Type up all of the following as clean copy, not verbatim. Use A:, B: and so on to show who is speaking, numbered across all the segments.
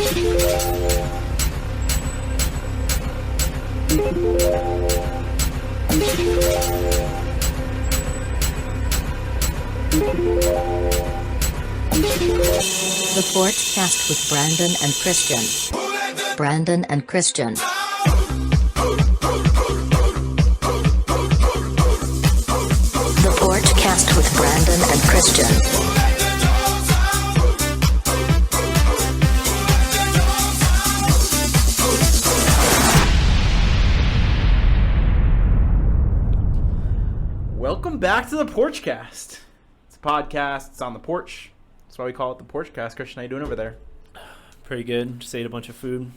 A: The Porchcast with Brandon and Christian. Brandon and Christian. The Porchcast with Brandon and Christian.
B: Welcome back to the Porchcast. It's a podcast. It's on the porch. That's why we call it the Porchcast. Christian, how you doing over there?
C: Pretty good. Just ate a bunch of food.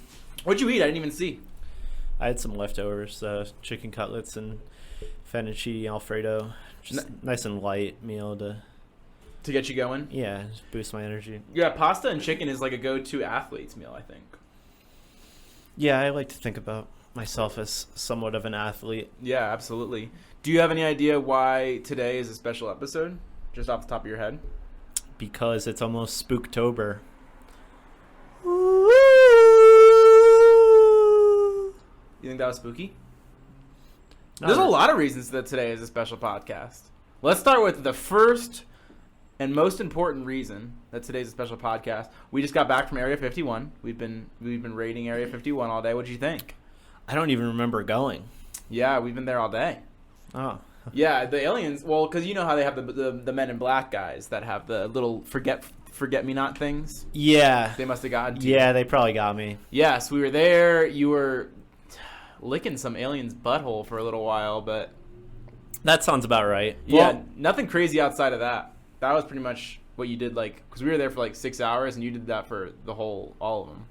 B: What'd you eat? I didn't even see.
C: I had some leftovers, chicken cutlets and fettuccine alfredo. Just nice and light meal to
B: get you going.
C: Yeah, just boost my energy.
B: Yeah, pasta and chicken is like a go-to athlete's meal, I think.
C: Yeah, I like to think about myself as somewhat of an athlete.
B: Yeah, absolutely. Do you have any idea why today is a special episode? Just off the top of your head?
C: Because it's almost Spooktober.
B: You think that was spooky? There's a lot of reasons that today is a special podcast. Let's start with the first and most important reason that today's a special podcast. We just got back from Area 51. We've been raiding Area 51 all day. What did you think?
C: I don't even remember going.
B: Yeah, we've been there all day.
C: Oh.
B: Yeah, the aliens. Well, because you know how they have the Men in Black guys that have the little forget-me-not things.
C: Yeah.
B: They must have gotten to
C: Yeah,
B: you.
C: they probably got me.
B: Yes, we were there. You were licking some alien's butthole for a little while, but
C: That sounds about right.
B: yeah,
C: Well,
B: nothing crazy outside of that. That was pretty much what you did. Like, because we were there for like 6 hours, and you did that for all of them.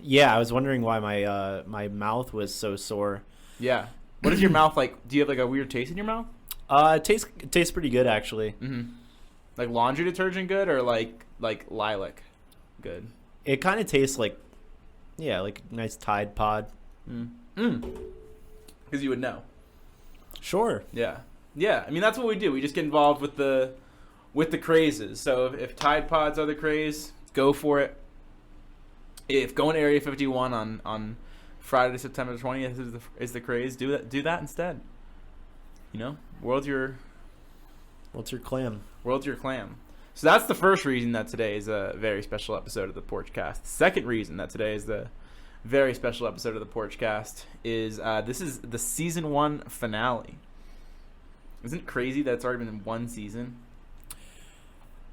C: yeah, I was wondering why my mouth was so sore.
B: Yeah. What is your mouth like? Do you have like a weird taste in your mouth?
C: It tastes pretty good actually.
B: Mm-hmm. Like laundry detergent good or like lilac good?
C: It kind of tastes like, yeah, like a nice Tide Pod.
B: Because you would know.
C: Sure.
B: Yeah. Yeah. I mean, that's what we do. We just get involved with the crazes. So if Tide Pods are the craze, go for it. If going to Area 51 on Friday, September 20th is the craze, do that instead. You know, world's your
C: clam.
B: World's your clam. So that's the first reason that today is a very special episode of the Porchcast. The second reason that today is the very special episode of the Porchcast is this is the season 1 finale. Isn't it crazy that it's already been one season?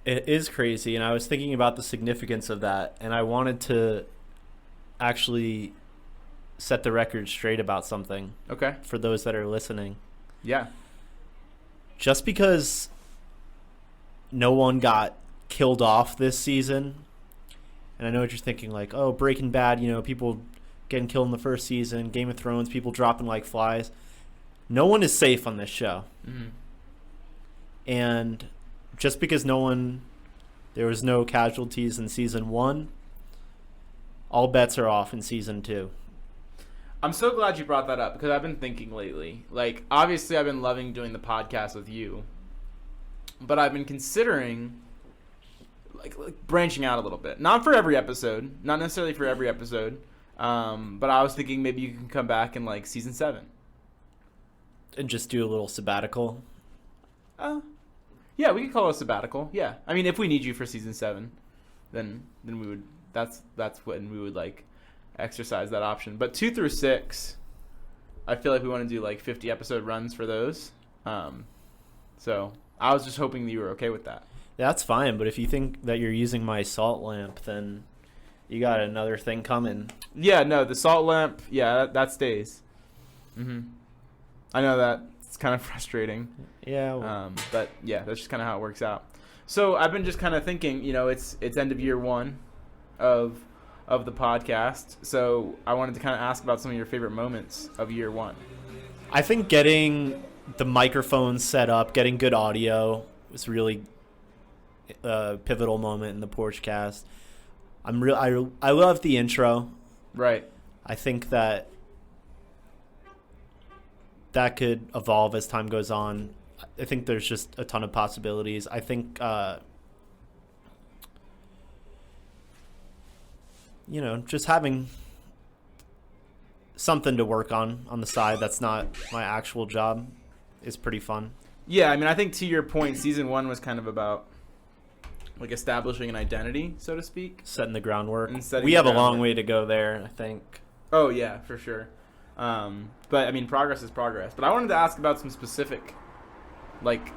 C: It is crazy, and I was thinking about the significance of that, and I wanted to actually set the record straight about something.
B: Okay.
C: For those that are listening.
B: Yeah.
C: Just because no one got killed off this season, and I know what you're thinking, like, oh, Breaking Bad, people getting killed in the first season, Game of Thrones, people dropping like flies. No one is safe on this show.
B: Mm-hmm.
C: And just because there was no casualties in season 1, all bets are off in season 2.
B: I'm so glad you brought that up because I've been thinking lately. Like, obviously, I've been loving doing the podcast with you, but I've been considering like branching out a little bit. Not for every episode, not necessarily for every episode, but I was thinking maybe you can come back in like season 7
C: and just do a little sabbatical.
B: Yeah, we could call it a sabbatical. Yeah, I mean, if we need you for season 7, then we would. That's when we would like exercise that option. But 2 through 6, I feel like we want to do like 50 episode runs for those. So I was just hoping that you were okay with that.
C: That's fine, but if you think that you're using my salt lamp, then you got another thing coming.
B: Yeah, no, the salt lamp, yeah, that stays. Mm-hmm. I know that. It's kind of frustrating.
C: Yeah. Well.
B: But yeah, that's just kind of how it works out. So I've been just kind of thinking, it's end of year 1 of the podcast. So I wanted to kind of ask about some of your favorite moments of year 1.
C: I think getting the microphone set up, getting good audio was really a pivotal moment in the Porchcast. I love the intro.
B: Right.
C: I think that could evolve as time goes on. I think there's just a ton of possibilities. I think just having something to work on the side that's not my actual job is pretty fun.
B: Yeah, I mean, I think to your point, season 1 was kind of about like establishing an identity, so to speak.
C: Setting the groundwork.
B: And
C: We have a long way to go there, I think.
B: Oh, yeah, for sure. But, I mean, progress is progress. But I wanted to ask about some specific, like,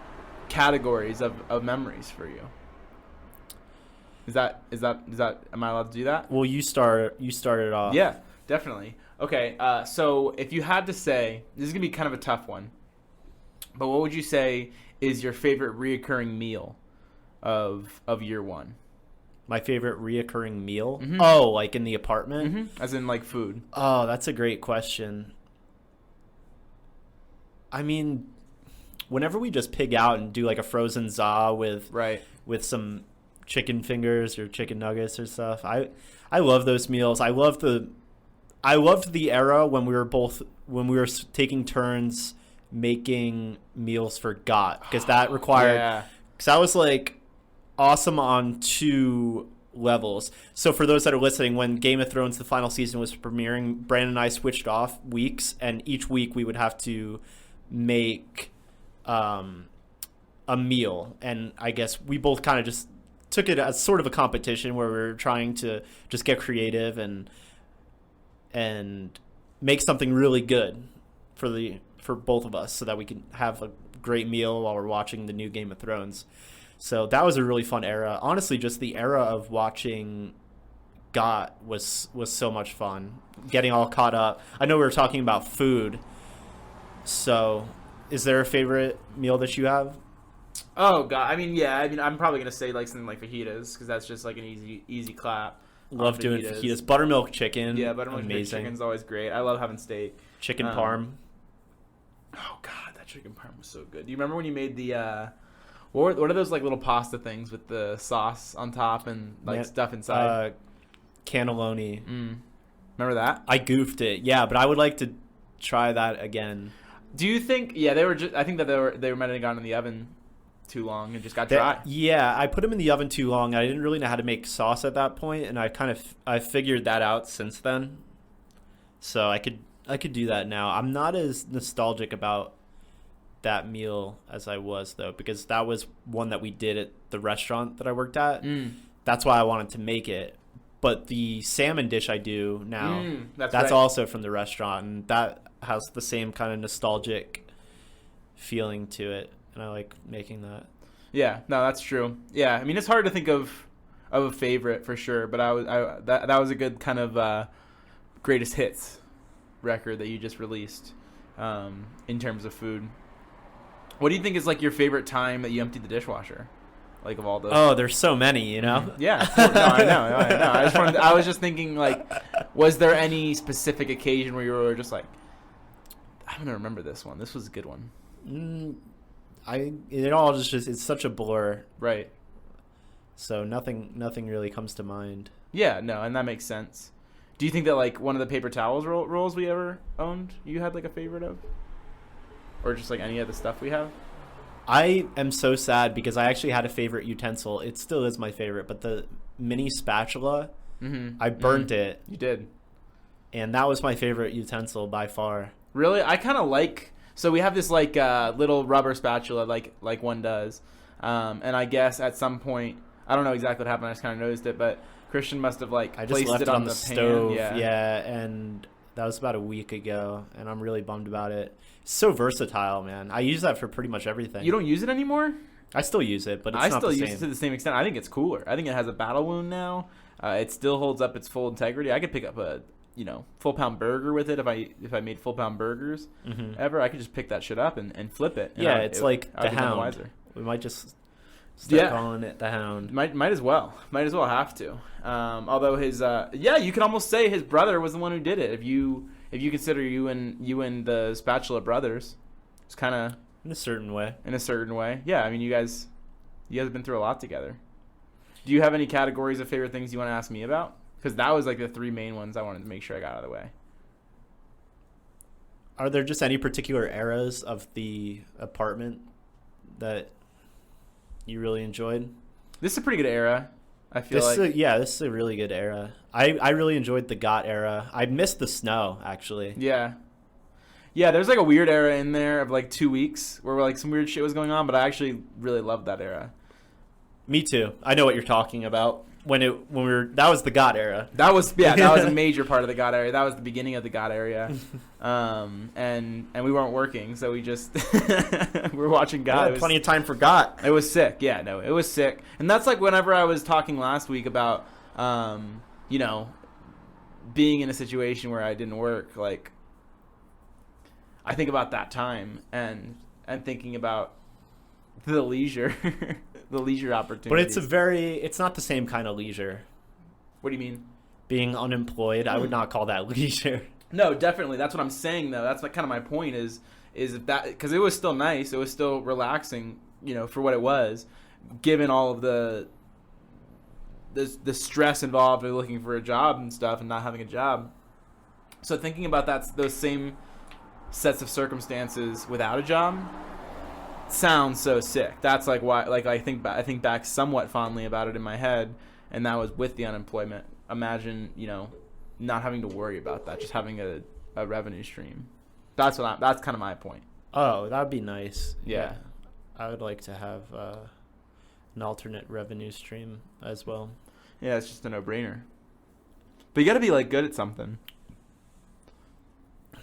B: categories of memories for you. Is that am I allowed to do that?
C: Well, you started off.
B: Yeah, definitely. Okay, so if you had to say, this is going to be kind of a tough one, but what would you say is your favorite reoccurring meal of year 1?
C: My favorite reoccurring meal?
B: Mm-hmm.
C: Oh, like in the apartment?
B: Mm-hmm. As in, like, food.
C: Oh, that's a great question. I mean, whenever we just pig out and do like a frozen za with some chicken fingers or chicken nuggets or stuff, I love those meals. I loved the era when we were taking turns making meals for GOT, because that required because that was like awesome on 2 levels. So for those that are listening, when Game of Thrones the final season was premiering, Brandon and I switched off weeks, and each week we would have to make a meal, and I guess we both kind of just took it as sort of a competition where we were trying to just get creative and make something really good for both of us, so that we can have a great meal while we're watching the new Game of Thrones. So that was a really fun era. Honestly, just the era of watching GOT was so much fun. Getting all caught up. I know we were talking about food. So, is there a favorite meal that you have?
B: Oh god, I mean, yeah, I'm probably gonna say like something like fajitas, because that's just like an easy clap.
C: Love doing fajitas. Buttermilk chicken.
B: Yeah, buttermilk chicken's always great. I love having steak.
C: Chicken parm.
B: Oh god, that chicken parm was so good. Do you remember when you made the what are those like little pasta things with the sauce on top and like stuff inside?
C: Cannelloni.
B: Remember that?
C: I goofed it. Yeah, but I would like to try that again.
B: Do you think? Yeah, they were. I think that they might have gone in the oven too long and just got dry.
C: Yeah, I put them in the oven too long. I didn't really know how to make sauce at that point, and I figured that out since then. So I could do that now. I'm not as nostalgic about that meal as I was, though, because that was one that we did at the restaurant that I worked at. That's why I wanted to make it. But the salmon dish I do now, that's also from the restaurant, and that has the same kind of nostalgic feeling to it, and I like making that. Yeah,
B: no, that's true. Yeah, I mean, it's hard to think of a favorite for sure, but that was a good kind of greatest hits record that you just released in terms of food. What do you think is like your favorite time that you emptied the dishwasher? Like of all those.
C: Oh, there's so many, you know?
B: Yeah. No, I know. I was just thinking, like, was there any specific occasion where you were just like, I'm going to remember this one. This was a good one.
C: It all just it's such a blur.
B: Right.
C: So nothing really comes to mind.
B: Yeah, no, and that makes sense. Do you think that, like, one of the paper towels rolls we ever owned, you had, like, a favorite of? Or just, like, any of the stuff we have?
C: I am so sad because I actually had a favorite utensil. It still is my favorite, but the mini spatula, I burnt it.
B: You did.
C: And that was my favorite utensil by far.
B: Really? I kind of like... So we have this, like, little rubber spatula, like one does. And I guess at some point... I don't know exactly what happened. I just kind of noticed it, but Christian must have, like,
C: I just
B: placed
C: left
B: it on
C: the
B: pan.
C: stove. Yeah, and that was about a week ago, and I'm really bummed about it. It's so versatile, man. I use that for pretty much everything.
B: You don't use it anymore?
C: I still use it, but it's not the same. I still use
B: it to the same extent. I think it's cooler. I think it has a battle wound now. It still holds up its full integrity. I could pick up a full pound burger with it if I made full pound burgers ever. I could just pick that shit up and flip it.
C: Yeah, it's like the Hound. We might just start calling it the Hound.
B: Might as well. Might as well have to. Although his you could almost say his brother was the one who did it. If you consider you and the Spatula brothers, it's kind of
C: in a certain way.
B: Yeah, I mean you guys have been through a lot together. Do you have any categories of favorite things you want to ask me about? Because that was like the 3 main ones I wanted to make sure I got out of the way.
C: Are there just any particular eras of the apartment that you really enjoyed?
B: This is a pretty good era. I feel like
C: This is a really good era. I really enjoyed the GOT era. I missed the snow, actually.
B: yeah. Yeah, there's like a weird era in there of like 2 weeks where like some weird shit was going on, but I actually really loved that era.
C: Me too. I know what you're talking about. That was the GOT era.
B: That was a major part of the GOT area. That was the beginning of the GOT area. And we weren't working, so we just we were watching GOT.
C: Yeah, plenty of time for GOT.
B: It was sick. Yeah, no, it was sick. And that's like whenever I was talking last week about you know, being in a situation where I didn't work, like I think about that time and thinking about the leisure the leisure opportunities.
C: But it's not the same kind of leisure.
B: What do you mean?
C: Being unemployed, I would not call that leisure.
B: No, definitely. That's what I'm saying, though. That's like kind of my point is that because it was still nice, it was still relaxing, you know, for what it was, given all of the stress involved with looking for a job and stuff and not having a job. So thinking about those same sets of circumstances without a job sounds so sick. That's like why, like I think back somewhat fondly about it in my head, and that was with the unemployment. Imagine, you know, not having to worry about that, just having a revenue stream. That's kind of my point.
C: Oh, that'd be nice.
B: Yeah.
C: I would like to have an alternate revenue stream as well.
B: Yeah, it's just a no-brainer. But you got to be like good at something.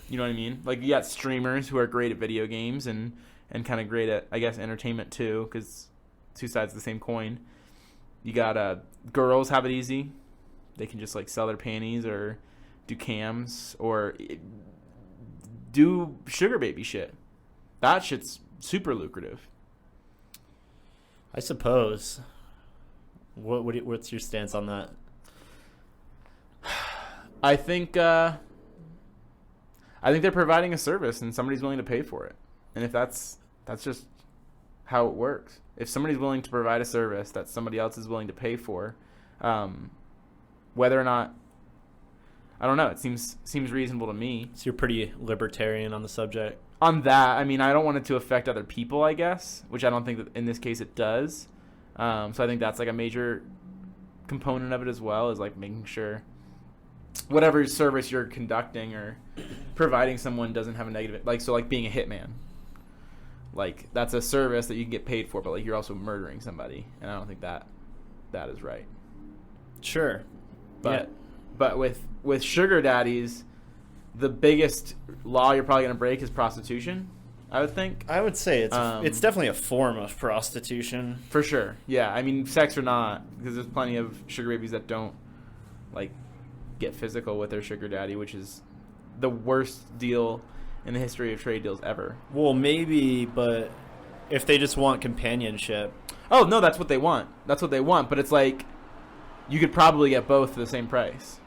B: You know what I mean? Like you got streamers who are great at video games and kind of great at, I guess, entertainment too, because two sides of the same coin. You got girls have it easy. They can just like sell their panties or do cams or do sugar baby shit. That shit's super lucrative.
C: I suppose. What's your stance on that?
B: I think they're providing a service and somebody's willing to pay for it. And if that's just how it works. If somebody's willing to provide a service that somebody else is willing to pay for, whether or not, I don't know, it seems reasonable to me.
C: So you're pretty libertarian on the subject.
B: On that, I mean, I don't want it to affect other people, I guess, which I don't think that in this case it does. So I think that's like a major component of it as well, is like making sure whatever service you're conducting or providing someone doesn't have a negative, like, so like being a hitman. Like, that's a service that you can get paid for, but like you're also murdering somebody, and I don't think that is right.
C: Sure.
B: But with sugar daddies, the biggest law you're probably going to break is prostitution, I would think.
C: I would say it's definitely a form of prostitution.
B: For sure. Yeah, I mean, sex or not, because there's plenty of sugar babies that don't like get physical with their sugar daddy, which is the worst deal in the history of trade deals ever.
C: Well, maybe, but if they just want companionship.
B: Oh, no, that's what they want. That's what they want, but it's like you could probably get both for the same price.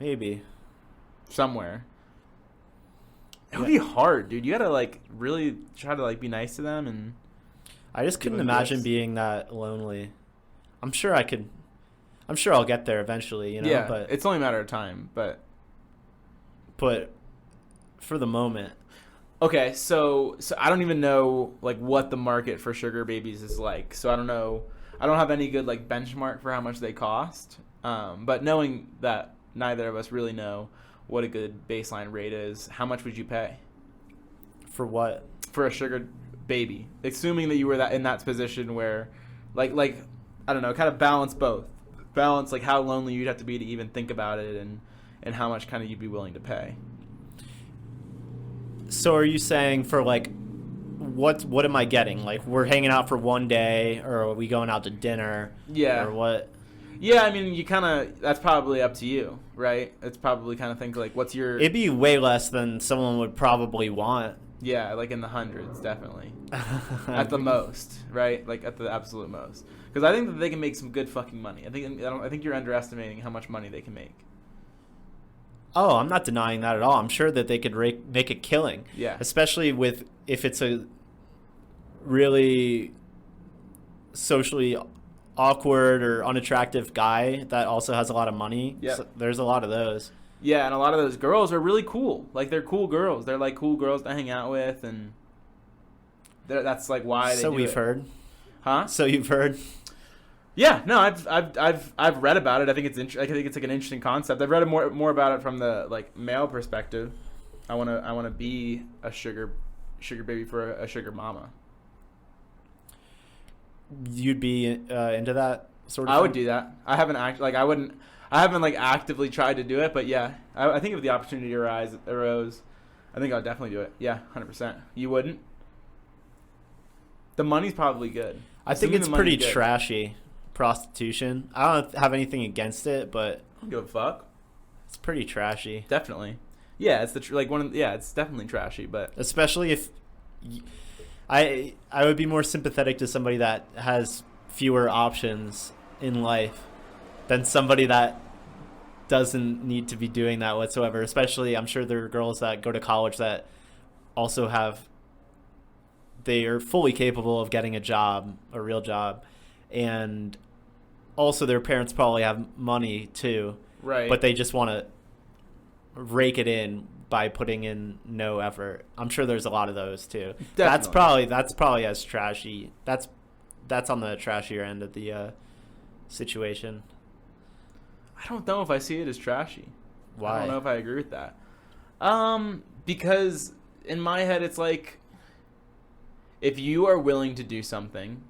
C: Maybe.
B: Somewhere. It would be hard, dude. You gotta like really try to like be nice to them, and
C: I just couldn't imagine being that lonely. I'm sure I'll get there eventually, you know.
B: Yeah,
C: but
B: it's only a matter of time. But
C: for the moment,
B: okay. So I don't even know like what the market for sugar babies is like. So I don't know. I don't have any good like benchmark for how much they cost. But knowing that neither of us really know what a good baseline rate is, how much would you pay?
C: For what?
B: For a sugar baby. Assuming that you were in that position where, like I don't know, kind of balance both. Balance like how lonely you'd have to be to even think about it, and how much kind of you'd be willing to pay.
C: So are you saying for like, what am I getting? Like we're hanging out for one day, or are we going out to dinner?
B: Yeah.
C: Or what?
B: Yeah, I mean, that's probably up to you, right? It's probably kind of think like, what's your...
C: It'd be way less than someone would probably want.
B: Yeah, like in the hundreds, definitely. At the most, right? Like at the absolute most. Because I think that they can make some good fucking money. I think you're underestimating how much money they can make.
C: Oh, I'm not denying that at all. I'm sure that they could make a killing.
B: Yeah.
C: Especially if it's a really socially awkward or unattractive guy that also has a lot of money.
B: Yeah.
C: So there's a lot of those.
B: Yeah, and a lot of those girls are really cool. Like, they're cool girls. They're, like, cool girls to hang out with, and that's, like, why they do it.
C: So we've heard.
B: Huh?
C: So you've heard.
B: Yeah, no, I've read about it. I think I think it's like an interesting concept. I've read more about it from the like male perspective. I wanna be a sugar baby for a sugar mama.
C: You'd be into that sort of
B: I
C: thing?
B: would do that. I haven't I haven't like actively tried to do it, but yeah, I think if the opportunity arose, I think I'll definitely do it. Yeah, 100%. You wouldn't? The money's probably good.
C: I think
B: Assuming
C: it's
B: the money's
C: pretty
B: good.
C: trashy, prostitution. I don't have anything against it, but
B: I don't give a fuck.
C: it's pretty trashy.
B: Definitely. Yeah, it's it's definitely trashy, but
C: Especially if I would be more sympathetic to somebody that has fewer options in life than somebody that doesn't need to be doing that whatsoever. Especially, I'm sure there are girls that go to college that also they are fully capable of getting a real job, and also their parents probably have money too,
B: right.
C: but they just want to rake it in by putting in no effort. I'm sure there's a lot of those too.
B: Definitely.
C: That's probably as trashy. That's on the trashier end of the situation.
B: I don't know if I see it as trashy.
C: Why?
B: I don't know if I agree with that. Because in my head, it's like if you are willing to do something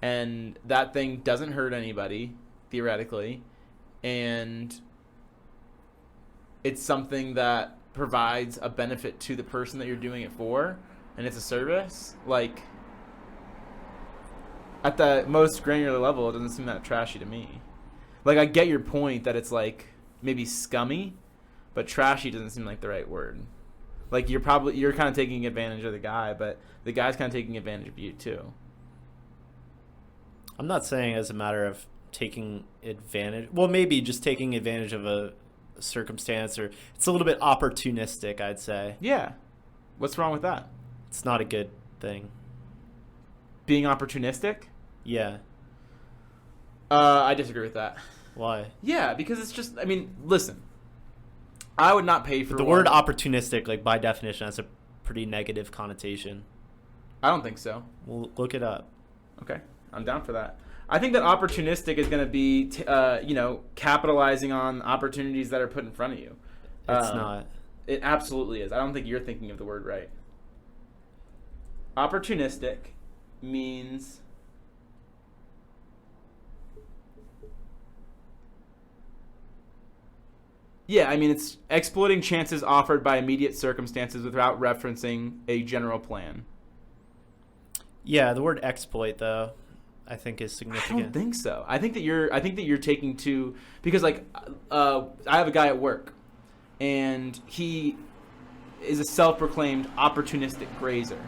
B: and that thing doesn't hurt anybody, theoretically, and it's something that provides a benefit to the person that you're doing it for, and it's a service, like at the most granular level, it doesn't seem that trashy to me. Like, I get your point that it's like maybe scummy, but trashy doesn't seem like the right word. Like, you're kind of taking advantage of the guy, but the guy's kind of taking advantage of you too.
C: I'm not saying as a matter of taking advantage. Well, maybe just taking advantage of a circumstance, or it's a little bit opportunistic, I'd say.
B: Yeah. What's wrong with that?
C: It's not a good thing.
B: Being opportunistic?
C: Yeah.
B: I disagree with that.
C: Why?
B: Yeah, because it's just, I mean, listen. I would not pay for
C: The word opportunistic, like by definition, has a pretty negative connotation.
B: I don't think so.
C: Well, look it up.
B: Okay, I'm down for that. I think that opportunistic is going to be, capitalizing on opportunities that are put in front of you.
C: It's not.
B: It absolutely is. I don't think you're thinking of the word right. Opportunistic means yeah, I mean, it's exploiting chances offered by immediate circumstances without referencing a general plan.
C: Yeah, the word exploit, though, I think is significant.
B: I don't think so. I think that you're taking too, because like I have a guy at work, and he is a self-proclaimed opportunistic grazer,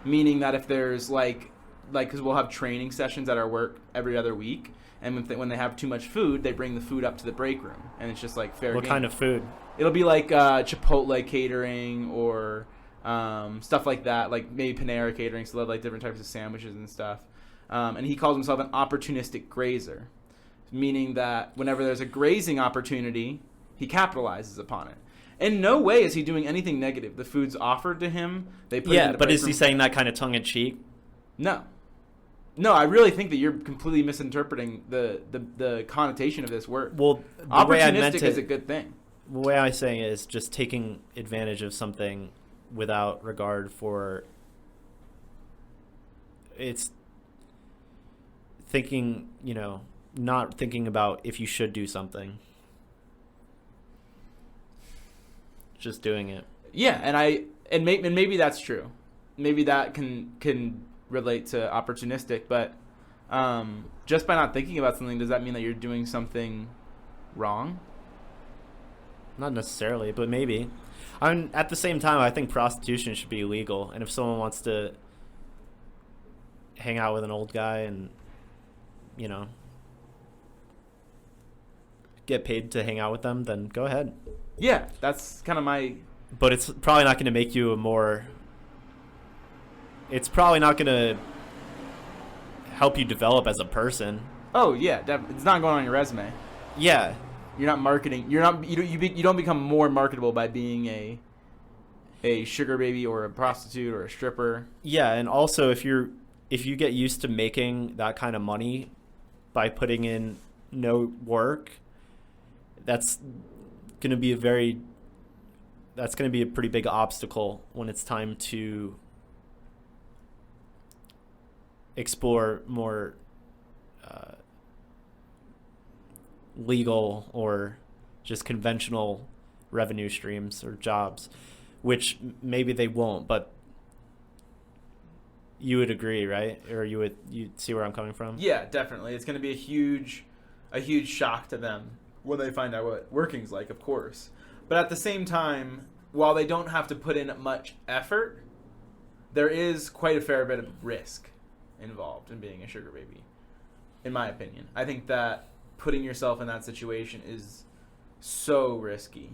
B: meaning that if there's like because we'll have training sessions at our work every other week, and when they have too much food, they bring the food up to the break room, and it's just like fair
C: What
B: game.
C: kind of food?
B: It'll be like Chipotle catering or stuff like that, like maybe Panera catering, so they have like different types of sandwiches and stuff. And he calls himself an opportunistic grazer, meaning that whenever there's a grazing opportunity, he capitalizes upon it. In no way is he doing anything negative. The food's offered to him. They put it in the
C: but
B: break
C: is he
B: room.
C: saying that kind of tongue-in-cheek?
B: No, I really think that you're completely misinterpreting the connotation of this word.
C: Well, the way I meant
B: opportunistic
C: it,
B: is a good thing.
C: the way I'm saying it is just taking advantage of something without regard for it's thinking, not thinking about if you should do something. Just doing it.
B: Yeah, and maybe that's true. Maybe that can relate to opportunistic, but just by not thinking about something, does that mean that you're doing something wrong?
C: Not necessarily, but maybe. At the same time, I think prostitution should be illegal, and if someone wants to hang out with an old guy and get paid to hang out with them, then go ahead.
B: Yeah, that's kind of my...
C: But it's probably not going to make you it's probably not going to help you develop as a person.
B: Oh, yeah, it's not going on your resume.
C: Yeah.
B: You're not marketing. You don't become more marketable by being a sugar baby or a prostitute or a stripper.
C: Yeah, and also if you get used to making that kind of money by putting in no work, that's going to be a pretty big obstacle when it's time to explore more legal or just conventional revenue streams or jobs, which maybe they won't, but you would agree, right? Or you'd see where I'm coming from?
B: Yeah, definitely. It's going to be a huge shock to them when they find out what working's like, of course. But at the same time, while they don't have to put in much effort, there is quite a fair bit of risk involved in being a sugar baby, in my opinion. I think that putting yourself in that situation is so risky,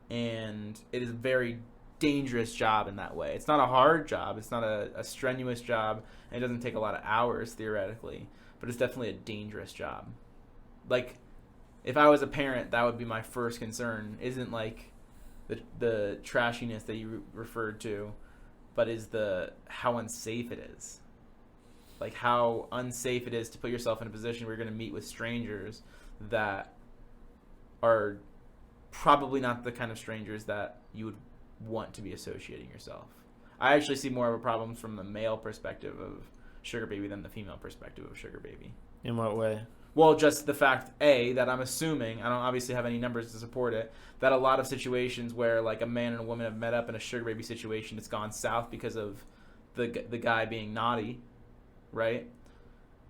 B: and it is a very dangerous job in that way. It's not a hard job. It's not a strenuous job, and it doesn't take a lot of hours, theoretically, but it's definitely a dangerous job. Like, if I was a parent, that would be my first concern. Isn't like the trashiness that you referred to, but is how unsafe it is. Like how unsafe it is to put yourself in a position where you're going to meet with strangers that are probably not the kind of strangers that you would want to be associating yourself. I actually see more of a problem from the male perspective of sugar baby than the female perspective of sugar baby.
C: In what way?
B: Well, just the fact, that I'm assuming, I don't obviously have any numbers to support it, that a lot of situations where like a man and a woman have met up in a sugar baby situation, it's gone south because of the guy being naughty, right?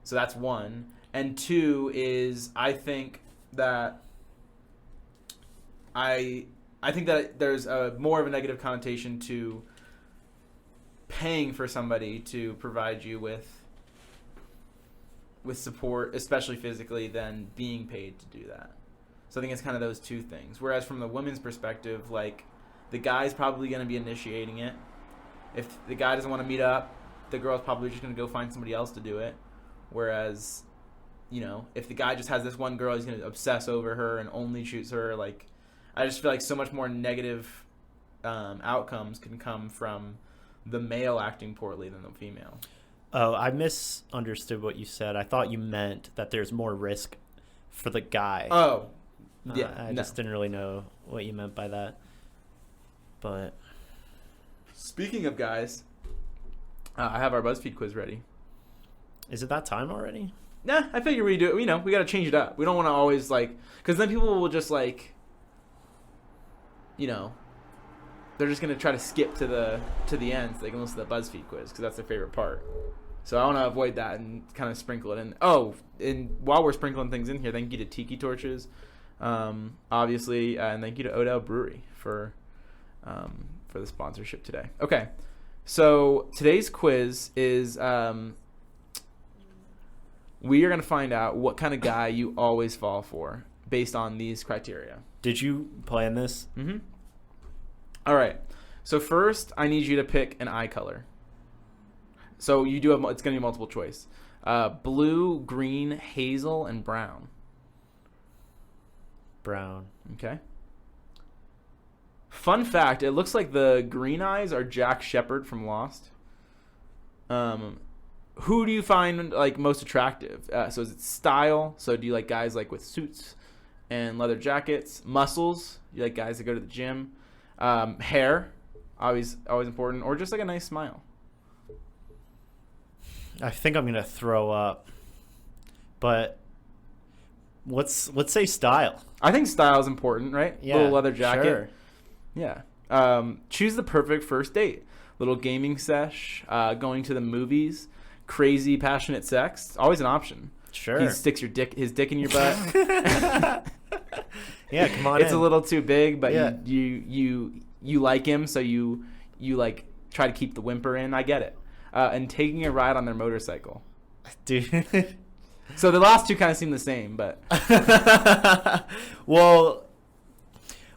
B: So that's one. And two is I think that there's more of a negative connotation to paying for somebody to provide you with support, especially physically, than being paid to do that. So I think it's kind of those two things. Whereas from the women's perspective, like, the guy's probably going to be initiating it. If the guy doesn't want to meet up, the girl's probably just going to go find somebody else to do it. Whereas, if the guy just has this one girl, he's going to obsess over her and only choose her. Like, I just feel like so much more negative outcomes can come from the male acting poorly than the female.
C: Oh, I misunderstood what you said. I thought you meant that there's more risk for the guy.
B: Oh, yeah.
C: I just didn't really know what you meant by that. But
B: speaking of guys, I have our BuzzFeed quiz ready.
C: Is it that time already?
B: Nah, I figure we do it. We got to change it up. We don't want to always because then people will just they're just gonna try to skip to the end so they can listen to the BuzzFeed quiz because that's their favorite part. So I want to avoid that and kind of sprinkle it in. Oh, and while we're sprinkling things in here, thank you to Tiki Torches, obviously, and thank you to Odell Brewery for the sponsorship today. Okay, so today's quiz is we are gonna find out what kind of guy you always fall for based on these criteria.
C: Did you plan this?
B: Mm-hmm. All right. So first, I need you to pick an eye color. So it's going to be multiple choice. Blue, green, hazel, and brown.
C: Brown.
B: Okay. Fun fact, it looks like the green eyes are Jack Shephard from Lost. Who do you find most attractive? So is it style? So do you like guys with suits and leather jackets? Muscles? You like guys that go to the gym? Hair, always important, or just a nice smile.
C: I think I'm gonna throw up, but let's say style.
B: I think style is important, right?
C: Yeah,
B: little leather jacket.
C: Sure.
B: Yeah. Choose the perfect first date. Little gaming sesh, going to the movies, crazy passionate sex. Always an option.
C: Sure.
B: He sticks his dick in your butt.
C: Yeah, come on.
B: It's a little too big, but
C: yeah.
B: you like him, so you try to keep the whimper in. I get it. And taking a ride on their motorcycle.
C: Dude.
B: So the last two kind of seem the same, but
C: well,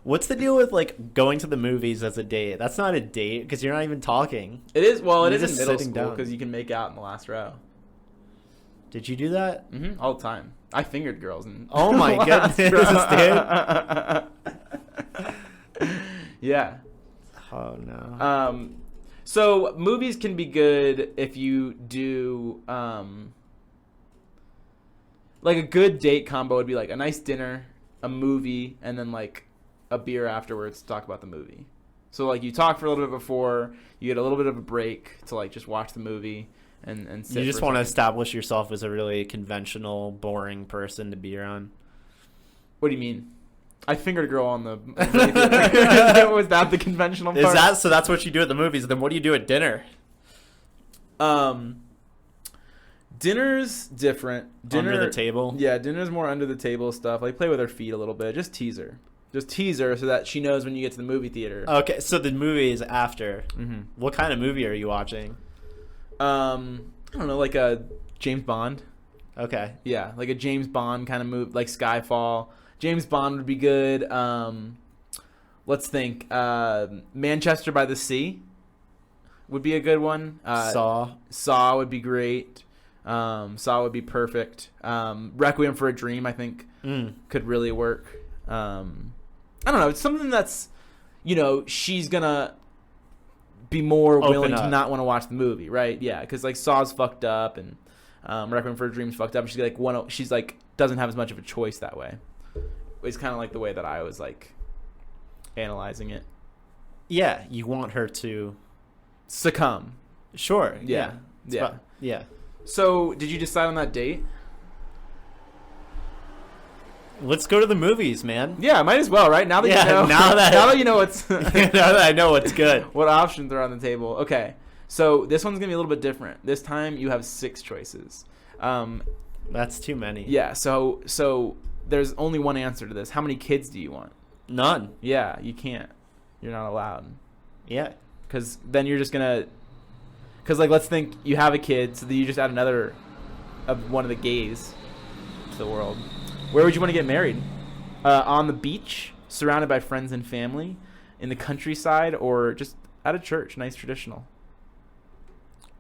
C: what's the deal with going to the movies as a date? That's not a date because you're not even talking.
B: It is. Well,
C: You're
B: it is
C: just
B: in middle
C: sitting
B: school
C: down.
B: because you can make out in the last row.
C: Did you do that?
B: Mm-hmm. All the time. I fingered girls in.
C: Oh my goodness, dude.
B: Yeah.
C: Oh no.
B: So movies can be good if you do like a good date combo would be like a nice dinner, a movie, and then like a beer afterwards to talk about the movie. So like you talk for a little bit before, you get a little bit of a break to like just watch the movie and sit.
C: You just
B: for a
C: want to
B: second.
C: establish yourself as a really conventional, boring person to be around.
B: What do you mean? I fingered a girl on the. Was that the conventional part?
C: Is that so? That's what you do at the movies. Then what do you do at dinner?
B: Dinner's different.
C: Under the table.
B: Yeah, dinner's more under the table stuff. Like play with her feet a little bit. Just tease her so that she knows when you get to the movie theater.
C: Okay, so the movie is after.
B: Mm-hmm.
C: What kind of movie are you watching?
B: I don't know, like a James Bond.
C: Okay.
B: Yeah, like a James Bond kind of movie, like Skyfall. James Bond would be good. Let's think. Manchester by the Sea would be a good one. Saw would be great. Saw would be perfect. Requiem for a Dream, I think, could really work. I don't know. It's something that's, she's gonna be more willing to not want to watch the movie, right? Yeah, because like Saw's fucked up and Requiem for a Dream's fucked up. And she's like doesn't have as much of a choice that way. It's kind of like the way that I was like analyzing it.
C: Yeah, you want her to
B: succumb.
C: Sure.
B: Yeah.
C: Yeah.
B: So, did you decide on that date?
C: Let's go to the movies, man.
B: Yeah, might as well, right? Now that you know.
C: Now
B: that you know what's
C: now that I know what's good.
B: What options are on the table? Okay. So, this one's going to be a little bit different. This time you have 6 choices.
C: That's too many.
B: Yeah, so there's only one answer to this. How many kids do you want?
C: None.
B: Yeah, you can't. You're not allowed.
C: Yeah.
B: Cuz then you're just going to cuz like let's think you have a kid, so then you just add another of one of the gays to the world. Where would you want to get married? On the beach, surrounded by friends and family, in the countryside, or just at a church, nice traditional?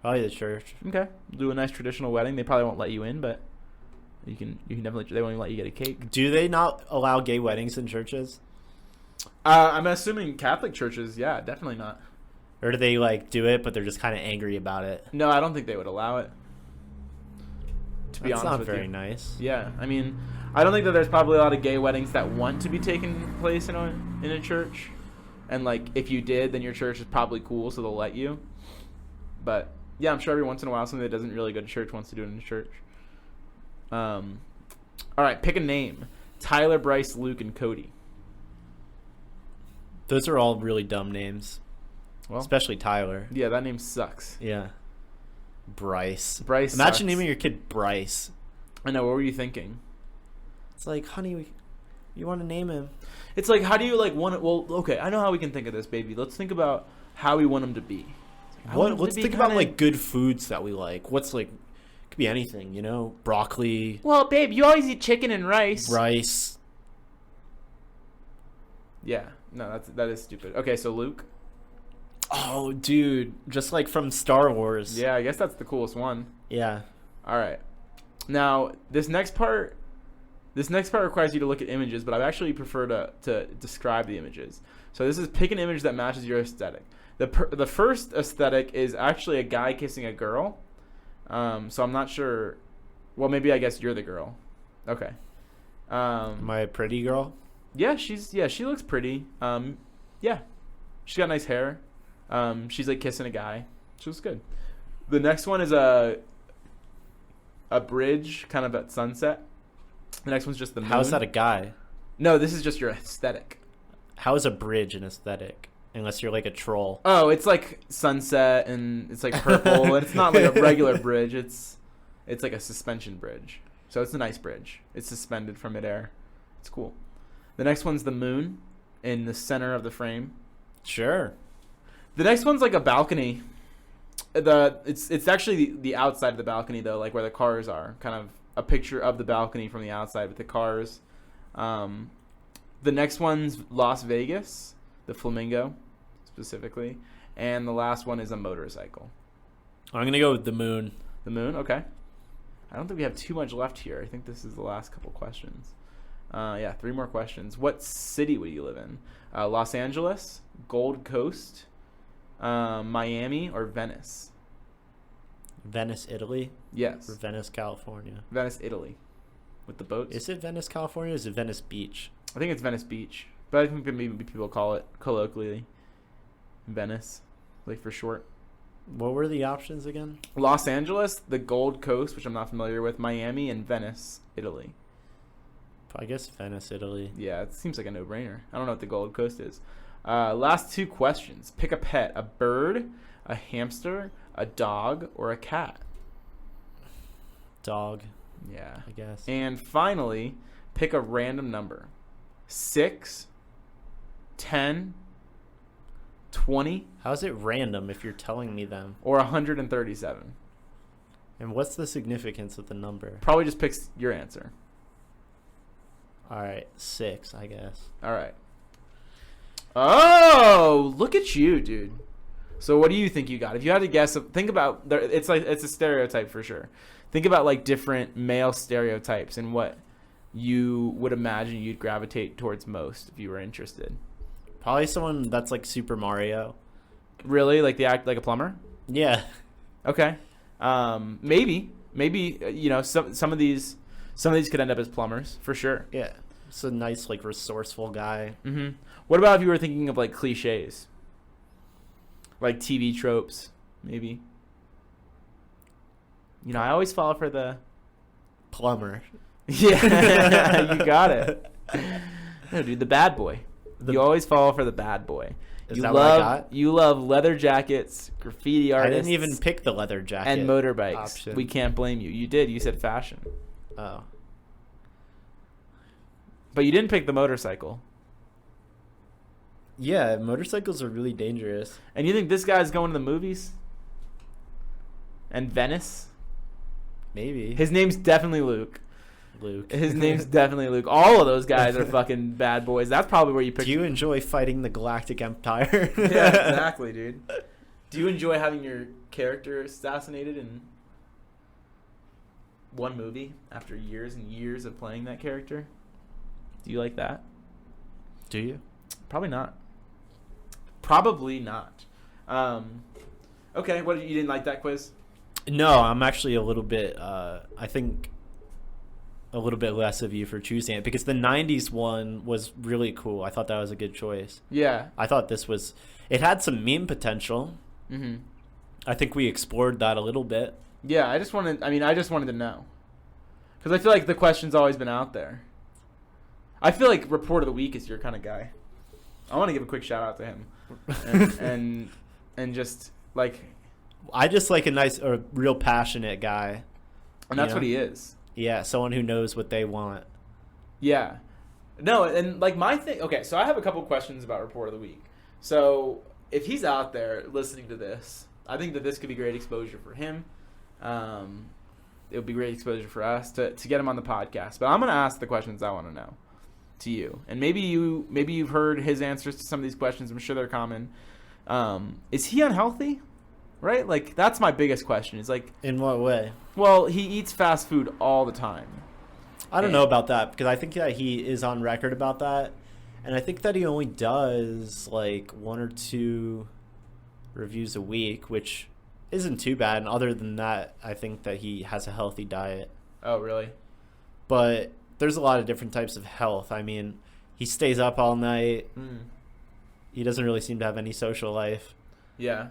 C: Probably the church.
B: Okay, do a nice traditional wedding. They probably won't let you in, but you can definitely. They won't even let you get a cake.
C: Do they not allow gay weddings in churches?
B: I'm assuming Catholic churches, yeah, definitely not.
C: Or do they like do it, but they're just kind of angry about it?
B: No, I don't think they would allow it. To be honest with you,
C: that's not very nice.
B: Yeah, I mean, I don't think that there's probably a lot of gay weddings that want to be taking place in a church, and like if you did, then your church is probably cool, so they'll let you. But yeah, I'm sure every once in a while somebody that doesn't really go to church wants to do it in a church. All right, pick a name: Tyler, Bryce, Luke, and Cody.
C: Those are all really dumb names. Well, especially Tyler.
B: Yeah, that name sucks.
C: Yeah. Bryce.
B: Imagine
C: sucks. Naming your kid Bryce.
B: I know. What were you thinking?
C: It's like, honey, you want to name him.
B: It's like, how do you like want it? Well, okay, I know how we can think of this, baby. Let's think about how we want him to be.
C: Let's think about like good foods that we like. What's like, could be anything, broccoli.
B: Well, babe, you always eat chicken and rice.
C: Rice.
B: Yeah, no, that is stupid. Okay, so Luke.
C: Oh, dude, just like from Star Wars.
B: Yeah, I guess that's the coolest one.
C: Yeah.
B: All right. Now, this next part requires you to look at images, but I actually prefer to describe the images. So this is pick an image that matches your aesthetic. The first aesthetic is actually a guy kissing a girl. So I'm not sure. Well, maybe I guess you're the girl. Okay.
C: Am I a pretty girl?
B: Yeah, she looks pretty. Yeah, she's got nice hair. She's like kissing a guy. She looks good. The next one is a bridge, kind of at sunset. The next one's just the moon.
C: How is that a guy?
B: No, this is just your aesthetic.
C: How is a bridge an aesthetic? Unless you're like a troll.
B: Oh, it's like sunset and it's like purple and it's not like a regular bridge. It's like a suspension bridge. So it's a nice bridge. It's suspended from midair. It's cool. The next one's the moon in the center of the frame.
C: Sure.
B: The next one's like a balcony. It's actually the outside of the balcony though, like where the cars are. Kind of a picture of the balcony from the outside with the cars. The next one's Las Vegas, the flamingo specifically, and the last one is a motorcycle.
C: I'm gonna go with the moon.
B: The moon, okay. I don't think we have too much left here. I think this is the last couple questions. 3 more questions. What city would you live in? Los Angeles, Gold Coast, Miami, or Venice?
C: Venice, Italy?
B: Yes.
C: Or Venice, California?
B: Venice, Italy. with the boats.
C: Is it Venice, California? Or is it Venice Beach?
B: I think it's Venice Beach, but I think that maybe people call it colloquially Venice, like for short.
C: What were the options again?
B: Los Angeles, the Gold Coast, which I'm not familiar with, Miami, and Venice, Italy.
C: I guess Venice, Italy.
B: Yeah, it seems like a no-brainer. I don't know what the Gold Coast is. Last 2 questions. Pick a pet: a bird, a hamster, a dog, or a cat.
C: Dog.
B: Yeah,
C: I guess.
B: And finally, pick a random number: 6, 10, 20,
C: How's it random if you're telling me them?
B: or 137.
C: And what's the significance of the number?
B: Probably just picks your answer.
C: All right, 6, I guess.
B: All right. Oh, look at you, dude. So what do you think you got? If you had to guess, think about, it's a stereotype for sure. Think about like different male stereotypes and what you would imagine you'd gravitate towards most if you were interested.
C: Probably someone that's like Super Mario.
B: Really? Like they act like a plumber?
C: Yeah.
B: Okay. Maybe some of these could end up as plumbers for sure.
C: Yeah. It's a nice, like, resourceful guy.
B: Mm-hmm. What about if you were thinking of like cliches, like TV tropes, maybe? You know, I always fall for the
C: Plumber.
B: yeah. You got it. No, dude, the bad boy. You always fall for the bad boy.
C: Is that what I got?
B: You love leather jackets, graffiti artists.
C: I didn't even pick the leather jacket
B: and motorbikes.
C: option.
B: We can't blame you. You did. You said fashion,
C: Oh.
B: but you didn't pick the motorcycle.
C: Yeah, motorcycles are really dangerous.
B: And you think this guy's going to the movies? And Venice?
C: Maybe.
B: His name's definitely Luke.
C: Luke.
B: His name's definitely Luke. All of those guys are fucking bad boys. That's probably where you picked.
C: Do you enjoy fighting the Galactic Empire?
B: Yeah, exactly, dude. Do you enjoy having your character assassinated in one movie after years and years of playing that character? Do you like that?
C: Do you?
B: Probably not. Probably not. Okay, what, you didn't like that quiz?
C: No, I'm actually a little bit, I think, a little bit less of you for choosing it because the 90s one was really cool. I thought that was a good choice.
B: Yeah.
C: I thought it had some meme potential.
B: Mm-hmm.
C: I think we explored that a little bit.
B: Yeah, I just wanted to know. Because I feel like the question's always been out there. I feel like Report of the Week is your kind of guy. I want to give a quick shout out to him. and just, like...
C: I just like a real passionate guy.
B: And that's what he is.
C: Yeah, someone who knows what they want.
B: Yeah. No, and like my thing... Okay, so I have a couple questions about Report of the Week. So if he's out there listening to this, I think that this could be great exposure for him. It would be great exposure for us to get him on the podcast. But I'm going to ask the questions I want to know to you. And maybe you've heard his answers to some of these questions. I'm sure they're common. Is he unhealthy? Right? Like, that's my biggest question. Is like...
C: In what way?
B: Well, he eats fast food all the time.
C: I don't know about that because I think that he is on record about that. And I think that he only does like 1 or 2 reviews a week, which isn't too bad. And other than that, I think that he has a healthy diet.
B: Oh, really?
C: But there's a lot of different types of health. I mean, he stays up all night. He doesn't really seem to have any social life.
B: Yeah.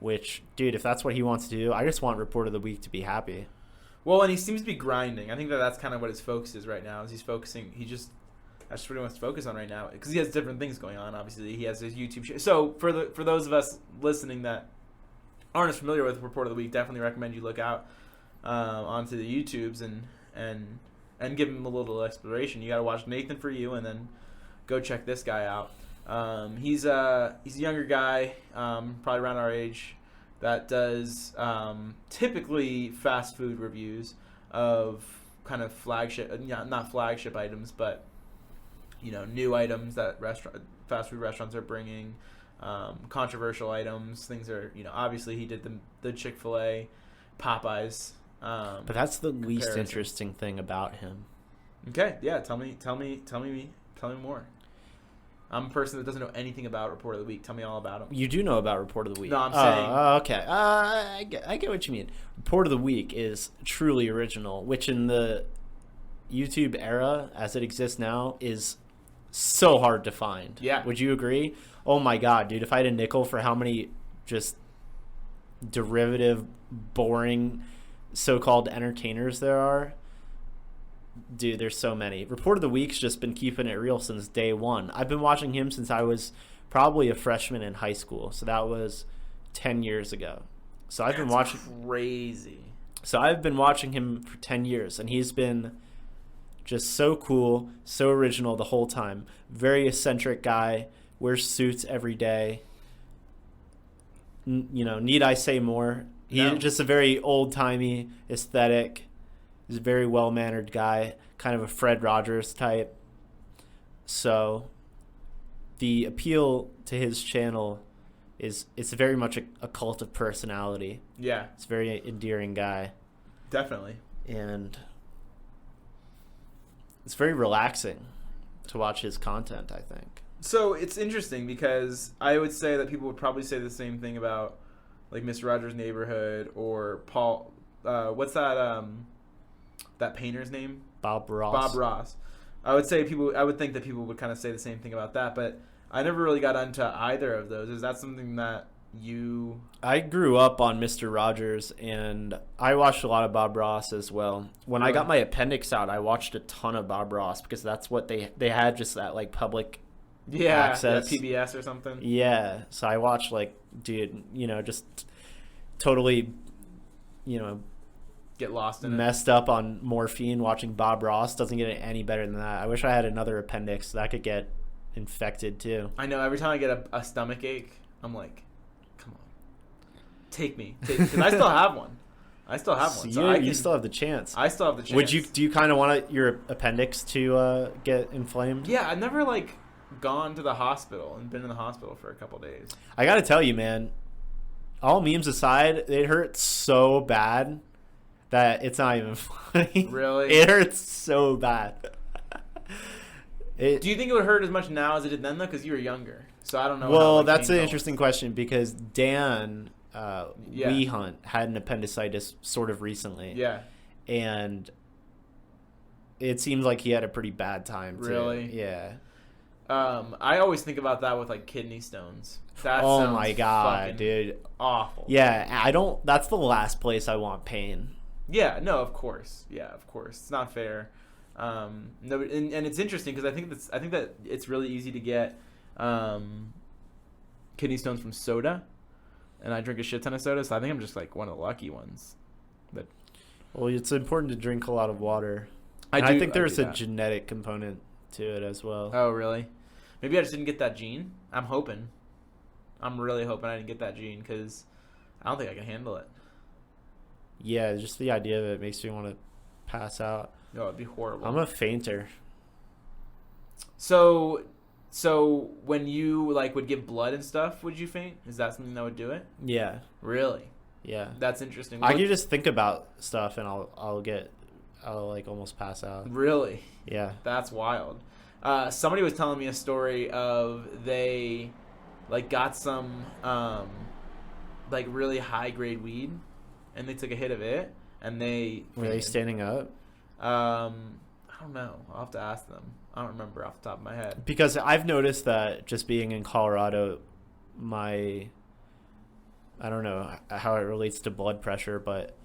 C: Which, dude, if that's what he wants to do, I just want Report of the Week to be happy.
B: Well, and he seems to be grinding. I think that's kind of what his focus is right now. Is that's what he wants to focus on right now because he has different things going on. Obviously, he has his YouTube show. So for those of us listening that aren't as familiar with Report of the Week, definitely recommend you look out onto the YouTubes and give him a little exploration. You got to watch Nathan For You and then go check this guy out. He's a younger guy, probably around our age, that does typically fast food reviews of kind of not flagship items, but new items that fast food restaurants are bringing, controversial items. Things are obviously he did the Chick-fil-A, Popeyes.
C: But that's the least interesting thing about him.
B: Okay, yeah, tell me more. I'm a person that doesn't know anything about Report of the Week. Tell me all about him.
C: You do know about Report of the Week.
B: No, I'm saying...
C: okay. I get what you mean. Report of the Week is truly original, which in the YouTube era as it exists now is so hard to find.
B: Yeah.
C: Would you agree? Oh my god, dude, if I had a nickel for how many just derivative, boring, so-called entertainers there are, dude, there's so many. Report of the Week's just been keeping it real since day one. I've been watching him since I was probably a freshman in high school, so that was 10 years ago. So I've been watching
B: crazy.
C: So I've been watching him for 10 years, and he's been just so cool, so original the whole time. Very eccentric guy, wears suits every day. Need I say more? He's just a very old-timey aesthetic. He's a very well-mannered guy, kind of a Fred Rogers type. So the appeal to his channel is it's very much a cult of personality.
B: Yeah.
C: It's a very endearing guy.
B: Definitely.
C: And it's very relaxing to watch his content, I think.
B: So it's interesting because I would say that people would probably say the same thing about like Mr. Rogers' Neighborhood or Paul. What's that painter's name?
C: Bob Ross.
B: Bob Ross. I would think that people would kind of say the same thing about that, but I never really got into either of those. Is that something that you...
C: I grew up on Mr. Rogers, and I watched a lot of Bob Ross as well. When I got my appendix out, I watched a ton of Bob Ross because that's what they had, just that like public access.
B: PBS or something.
C: Yeah, so I watched dude, just totally,
B: get lost in it.
C: Messed up on morphine watching Bob Ross. Doesn't get any better than that. I wish I had another appendix that could get infected too.
B: I know, every time I get a stomach ache, I'm like, come on, take me, because I still have one. So
C: you still have the chance.
B: I still have the chance.
C: Do you kind of want your appendix to get inflamed?
B: Yeah, I've never gone to the hospital and been in the hospital for a couple days.
C: I gotta tell you, man, all memes aside, it hurts so bad that it's not even funny.
B: Really?
C: It hurts so bad.
B: Do you think it would hurt as much now as it did then, though? Because you were younger. So I don't know.
C: Well, that's an interesting question because Dan Wehunt had an appendicitis sort of recently.
B: Yeah.
C: And it seems like he had a pretty bad time, too.
B: Really?
C: Yeah.
B: I always think about that with kidney stones. That
C: oh
B: sounds
C: my god, dude.
B: Awful.
C: Yeah, that's the last place I want pain.
B: Yeah, no, of course. Yeah, of course. It's not fair. No, and it's interesting because I think that it's really easy to get kidney stones from soda, and I drink a shit ton of soda, so I think I'm just one of the lucky ones. But
C: well, it's important to drink a lot of water.
B: I
C: think there's a genetic component to it as well.
B: Oh, really? Maybe I just didn't get that gene. I'm really hoping I didn't get that gene because I don't think I can handle it.
C: Yeah, just the idea of it makes me want to pass out.
B: No, it'd be horrible.
C: I'm a fainter.
B: So when you would give blood and stuff, would you faint? Is that something that would do it?
C: Yeah.
B: Really?
C: Yeah.
B: That's interesting.
C: I can just think about stuff and I'll almost pass out.
B: Really?
C: Yeah.
B: That's wild. Somebody was telling me a story of they got some really high grade weed and they took a hit of it and they
C: were they standing up?
B: I don't know. I'll have to ask them. I don't remember off the top of my head.
C: Because I've noticed that just being in Colorado, I don't know how it relates to blood pressure, but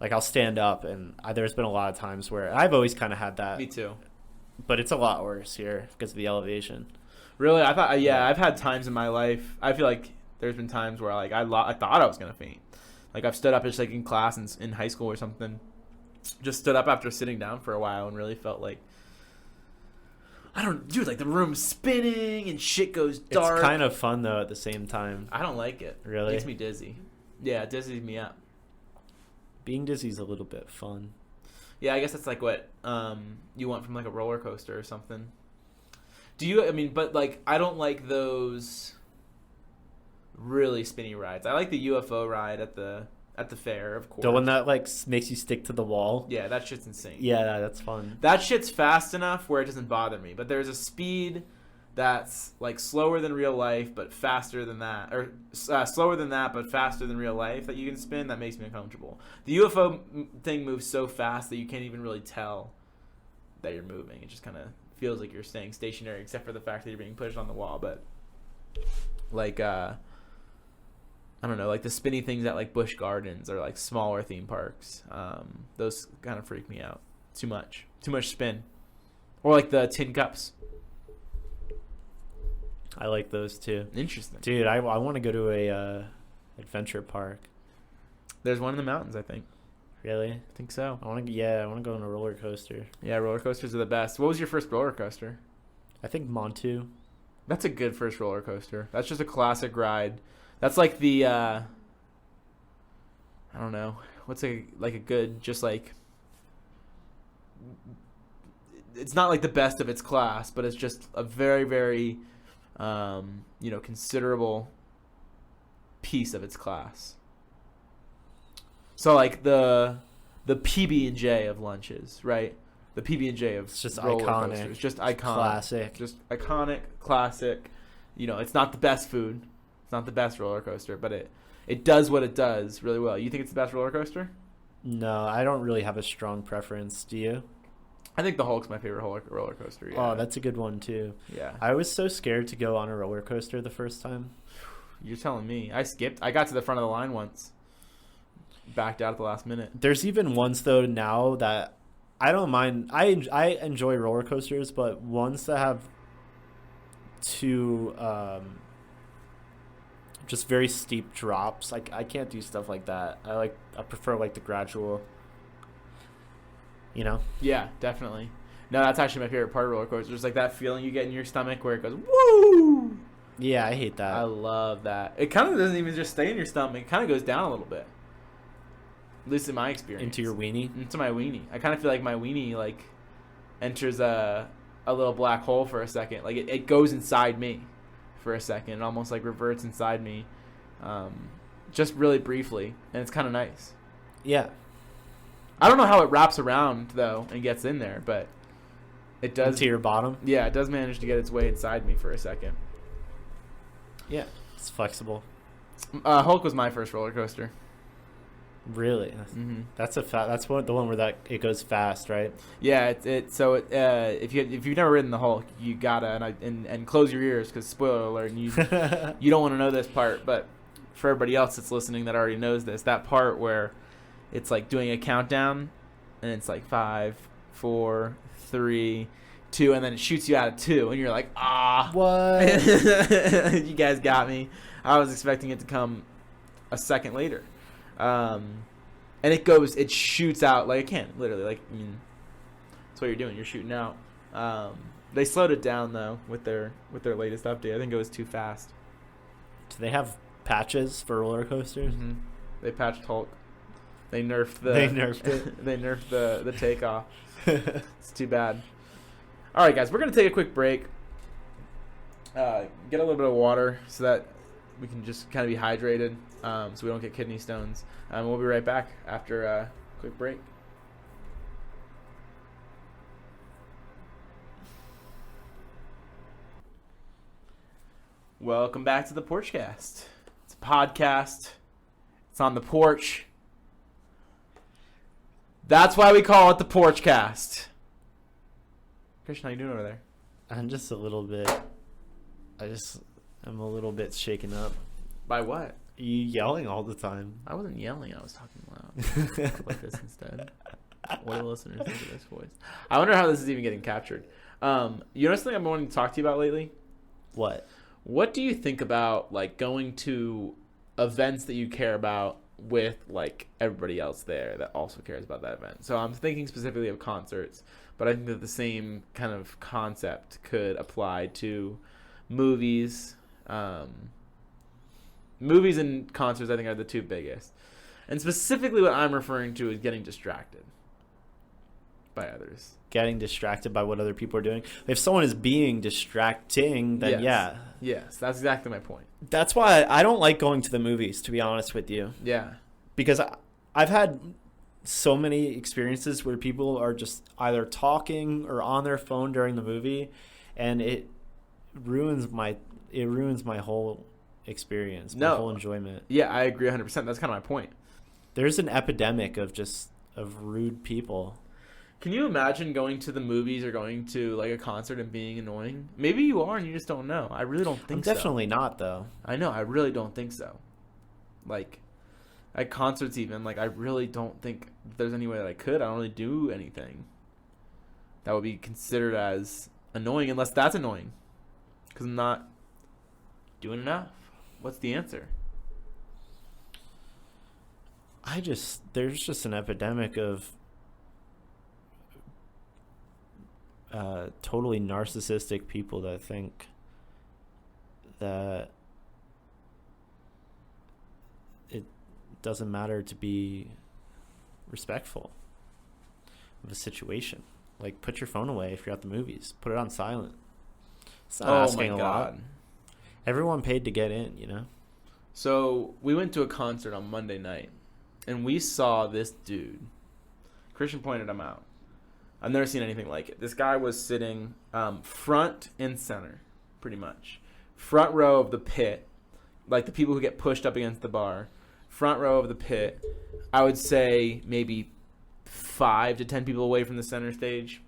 C: I'll stand up and there's been a lot of times where I've always kind of had that.
B: Me too.
C: But it's a lot worse here because of the elevation.
B: Really? I thought, I've had times in my life. I feel like there's been times where I thought I was gonna faint. I've stood up just in class in high school or something. Just stood up after sitting down for a while and really felt the room's spinning and shit goes dark.
C: It's kind of fun though at the same time.
B: I don't like it.
C: Really?
B: It makes me dizzy. Yeah, it dizzies me up.
C: Being dizzy is a little bit fun.
B: Yeah, I guess that's what you want from a roller coaster or something. Do you? But I don't like those really spinny rides. I like the UFO ride at the fair, of course.
C: The one that makes you stick to the wall.
B: Yeah, that shit's insane.
C: Yeah, that's fun.
B: That shit's fast enough where it doesn't bother me. But there's a speed that's slower than real life, but faster than that, or slower than that, but faster than real life that you can spin. That makes me uncomfortable. The UFO thing moves so fast that you can't even really tell that you're moving. It just kind of feels like you're staying stationary, except for the fact that you're being pushed on the wall. But like I don't know, like the spinny things at like Busch Gardens or like smaller theme parks. Those kind of freak me out. Too much spin. Or like the tin cups.
C: I like those too.
B: Interesting.
C: Dude, I want to go to a adventure park.
B: There's one in the mountains, I think.
C: Really?
B: I think so.
C: I want to go on a roller coaster.
B: Yeah, roller coasters are the best. What was your first roller coaster?
C: I think Montu.
B: That's a good first roller coaster. That's just a classic ride. That's like the I don't know. What's a good, just like, it's not like the best of its class, but it's just a very, very considerable piece of its class. So like the PB&J of lunches, right? The PB&J of
C: It's just
B: roller
C: iconic.
B: coasters. Just iconic.
C: Classic.
B: Just iconic, classic. It's not the best food. It's not the best roller coaster, but it does what it does really well. You think it's the best roller coaster?
C: No, I don't really have a strong preference. Do you?
B: I think the Hulk's my favorite roller coaster. Yeah.
C: Oh, that's a good one too.
B: Yeah.
C: I was so scared to go on a roller coaster the first time.
B: You're telling me. I skipped. I got to the front of the line once. Backed out at the last minute.
C: There's even ones though now that I don't mind. I enjoy roller coasters, but ones that have too just very steep drops. Like I can't do stuff like that. I prefer like the gradual.
B: Yeah, definitely. No, that's actually my favorite part of roller coasters. Like that feeling you get in your stomach where it goes woo.
C: Yeah, I hate that.
B: I love that. It kind of doesn't even just stay in your stomach. It kind of goes down a little bit. At least in my experience.
C: Into your weenie?
B: Into my weenie. I kind of feel like my weenie like enters a little black hole for a second. Like it goes inside me for a second. It almost like reverts inside me, just really briefly, and it's kind of nice.
C: Yeah.
B: I don't know how it wraps around though and gets in there, but it does.
C: Into your bottom?
B: Yeah, it does manage to get its way inside me for a second.
C: Yeah, it's flexible.
B: Hulk was my first roller coaster.
C: Really?
B: Mm-hmm.
C: That's the one where it goes fast, right?
B: Yeah, if you've never ridden the Hulk, you gotta and close your ears because spoiler alert, you don't want to know this part, but for everybody else that's listening that already knows this, that part where it's like doing a countdown and it's like 5, 4, 3, 2, and then it shoots you out of 2, and you're like,
C: What?
B: You guys got me. I was expecting it to come a second later. And it shoots out like it can literally, like, I mean, that's what you're doing, you're shooting out. They slowed it down though with their latest update. I think it was too fast.
C: Do they have patches for roller coasters?
B: Mm-hmm. They patched Hulk. They nerfed it. They nerfed the takeoff. It's too bad. All right, guys, we're gonna take a quick break. Get a little bit of water so that we can just kind of be hydrated, so we don't get kidney stones. We'll be right back after a quick break. Welcome back to the Porchcast. It's a podcast. It's on the porch. That's why we call it the Porchcast. Christian, how you doing over there?
C: I'm just a little bit. I'm a little bit shaken up.
B: By what?
C: You yelling all the time.
B: I wasn't yelling. I was talking loud. Talk like this instead. What do listeners think of this voice? I wonder how this is even getting captured. You know something I've been wanting to talk to you about lately?
C: What?
B: What do you think about like going to events that you care about with like everybody else there that also cares about that event? So I'm thinking specifically of concerts, but I think that the same kind of concept could apply to movies. Movies and concerts, I think, are the two biggest. And specifically what I'm referring to is getting distracted by others.
C: Getting distracted by what other people are doing. If someone is being distracting, then yeah.
B: Yes, that's exactly my point.
C: That's why I don't like going to the movies, to be honest with you.
B: Yeah.
C: Because I've had so many experiences where people are just either talking or on their phone during the movie, and it ruins my whole experience, my whole enjoyment.
B: Yeah, I agree 100%. That's kind of my point.
C: There's an epidemic of rude people.
B: Can you imagine going to the movies or going to like a concert and being annoying? Maybe you are and you just don't know. I really don't think so.
C: Definitely not, though.
B: I know. I really don't think so. Like, at concerts even, like, I really don't think there's any way that I could. I don't really do anything that would be considered as annoying unless that's annoying. Because I'm not doing enough. What's the answer?
C: There's just an epidemic of totally narcissistic people that think that it doesn't matter to be respectful of a situation. Like, put your phone away if you're at the movies. Put it on silent. It's not asking a lot. Everyone paid to get in, you know?
B: So, we went to a concert on Monday night, and we saw this dude. Christian pointed him out. I've never seen anything like it. This guy was sitting front and center, pretty much. Front row of the pit, like the people who get pushed up against the bar. Front row of the pit. I would say maybe 5 to 10 people away from the center stage.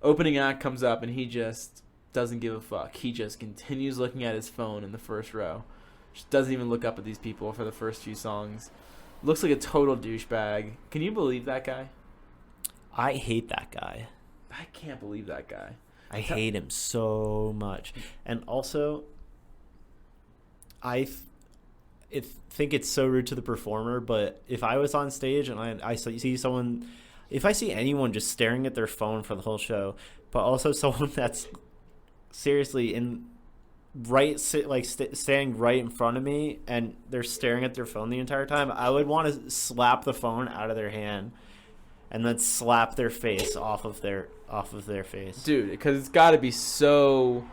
B: Opening act comes up, and he just doesn't give a fuck. He just continues looking at his phone in the first row. Just doesn't even look up at these people for the first few songs. Looks like a total douchebag. Can you believe that guy?
C: I hate that guy.
B: I can't believe that guy.
C: I hate him so much. And also, I think it's so rude to the performer, but if I was on stage and I see someone, if I see anyone just staring at their phone for the whole show, but also someone that's seriously standing right in front of me and they're staring at their phone the entire time, I would want to slap the phone out of their hand and then slap their face off of their face.
B: Dude, because it's got to be so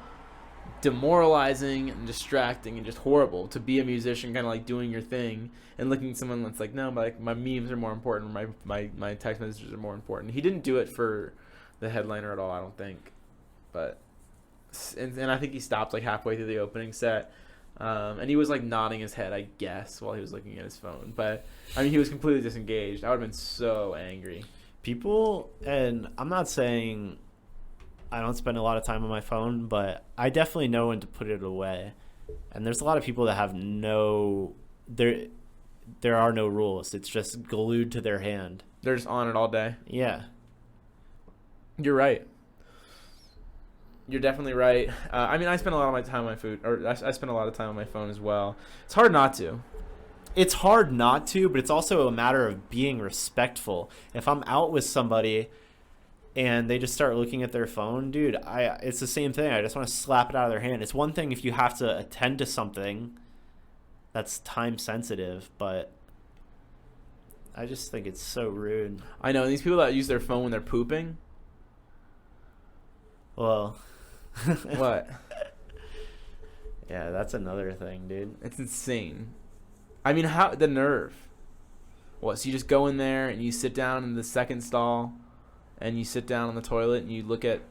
B: demoralizing and distracting and just horrible to be a musician, kind of like doing your thing and looking at someone that's like, no, like my memes are more important, my text messages are more important. He didn't do it for the headliner at all, I don't think. But and I think he stopped like halfway through the opening set. And he was like nodding his head, I guess, while he was looking at his phone. But I mean, he was completely disengaged. I would have been so angry.
C: People, and I'm not saying I don't spend a lot of time on my phone, but I definitely know when to put it away. And there's a lot of people that have there are no rules. It's just glued to their hand.
B: They're just on it all day.
C: Yeah.
B: You're right. You're definitely right. I mean, I spend a lot of my time on my food, or I spend a lot of time on my phone as well. It's hard not to.
C: It's hard not to, but it's also a matter of being respectful. If I'm out with somebody and they just start looking at their phone, dude, it's the same thing. I just want to slap it out of their hand. It's one thing if you have to attend to something that's time sensitive, but I just think it's so rude.
B: I know, these people that use their phone when they're pooping.
C: Well...
B: What?
C: Yeah, that's another thing, dude.
B: It's insane. I mean, how the nerve? What? So you just go in there and you sit down in the second stall, and you sit down on the toilet and you look at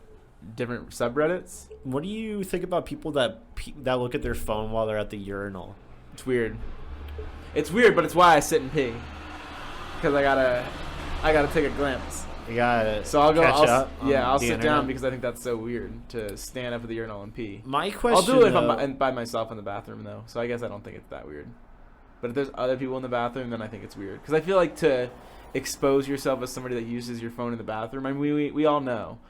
B: different subreddits?
C: What do you think about people that look at their phone while they're at the urinal?
B: It's weird. It's weird, but it's why I sit and pee. Because I gotta take a glimpse.
C: You gotta
B: so I'll go. I'll sit
C: internet.
B: down because I think that's so weird to stand up at the urinal and pee.
C: My question.
B: I'll do it if I'm by myself in the bathroom though, so I guess I don't think it's that weird. But if there's other people in the bathroom, then I think it's weird because I feel like to expose yourself as somebody that uses your phone in the bathroom. I mean, we all know,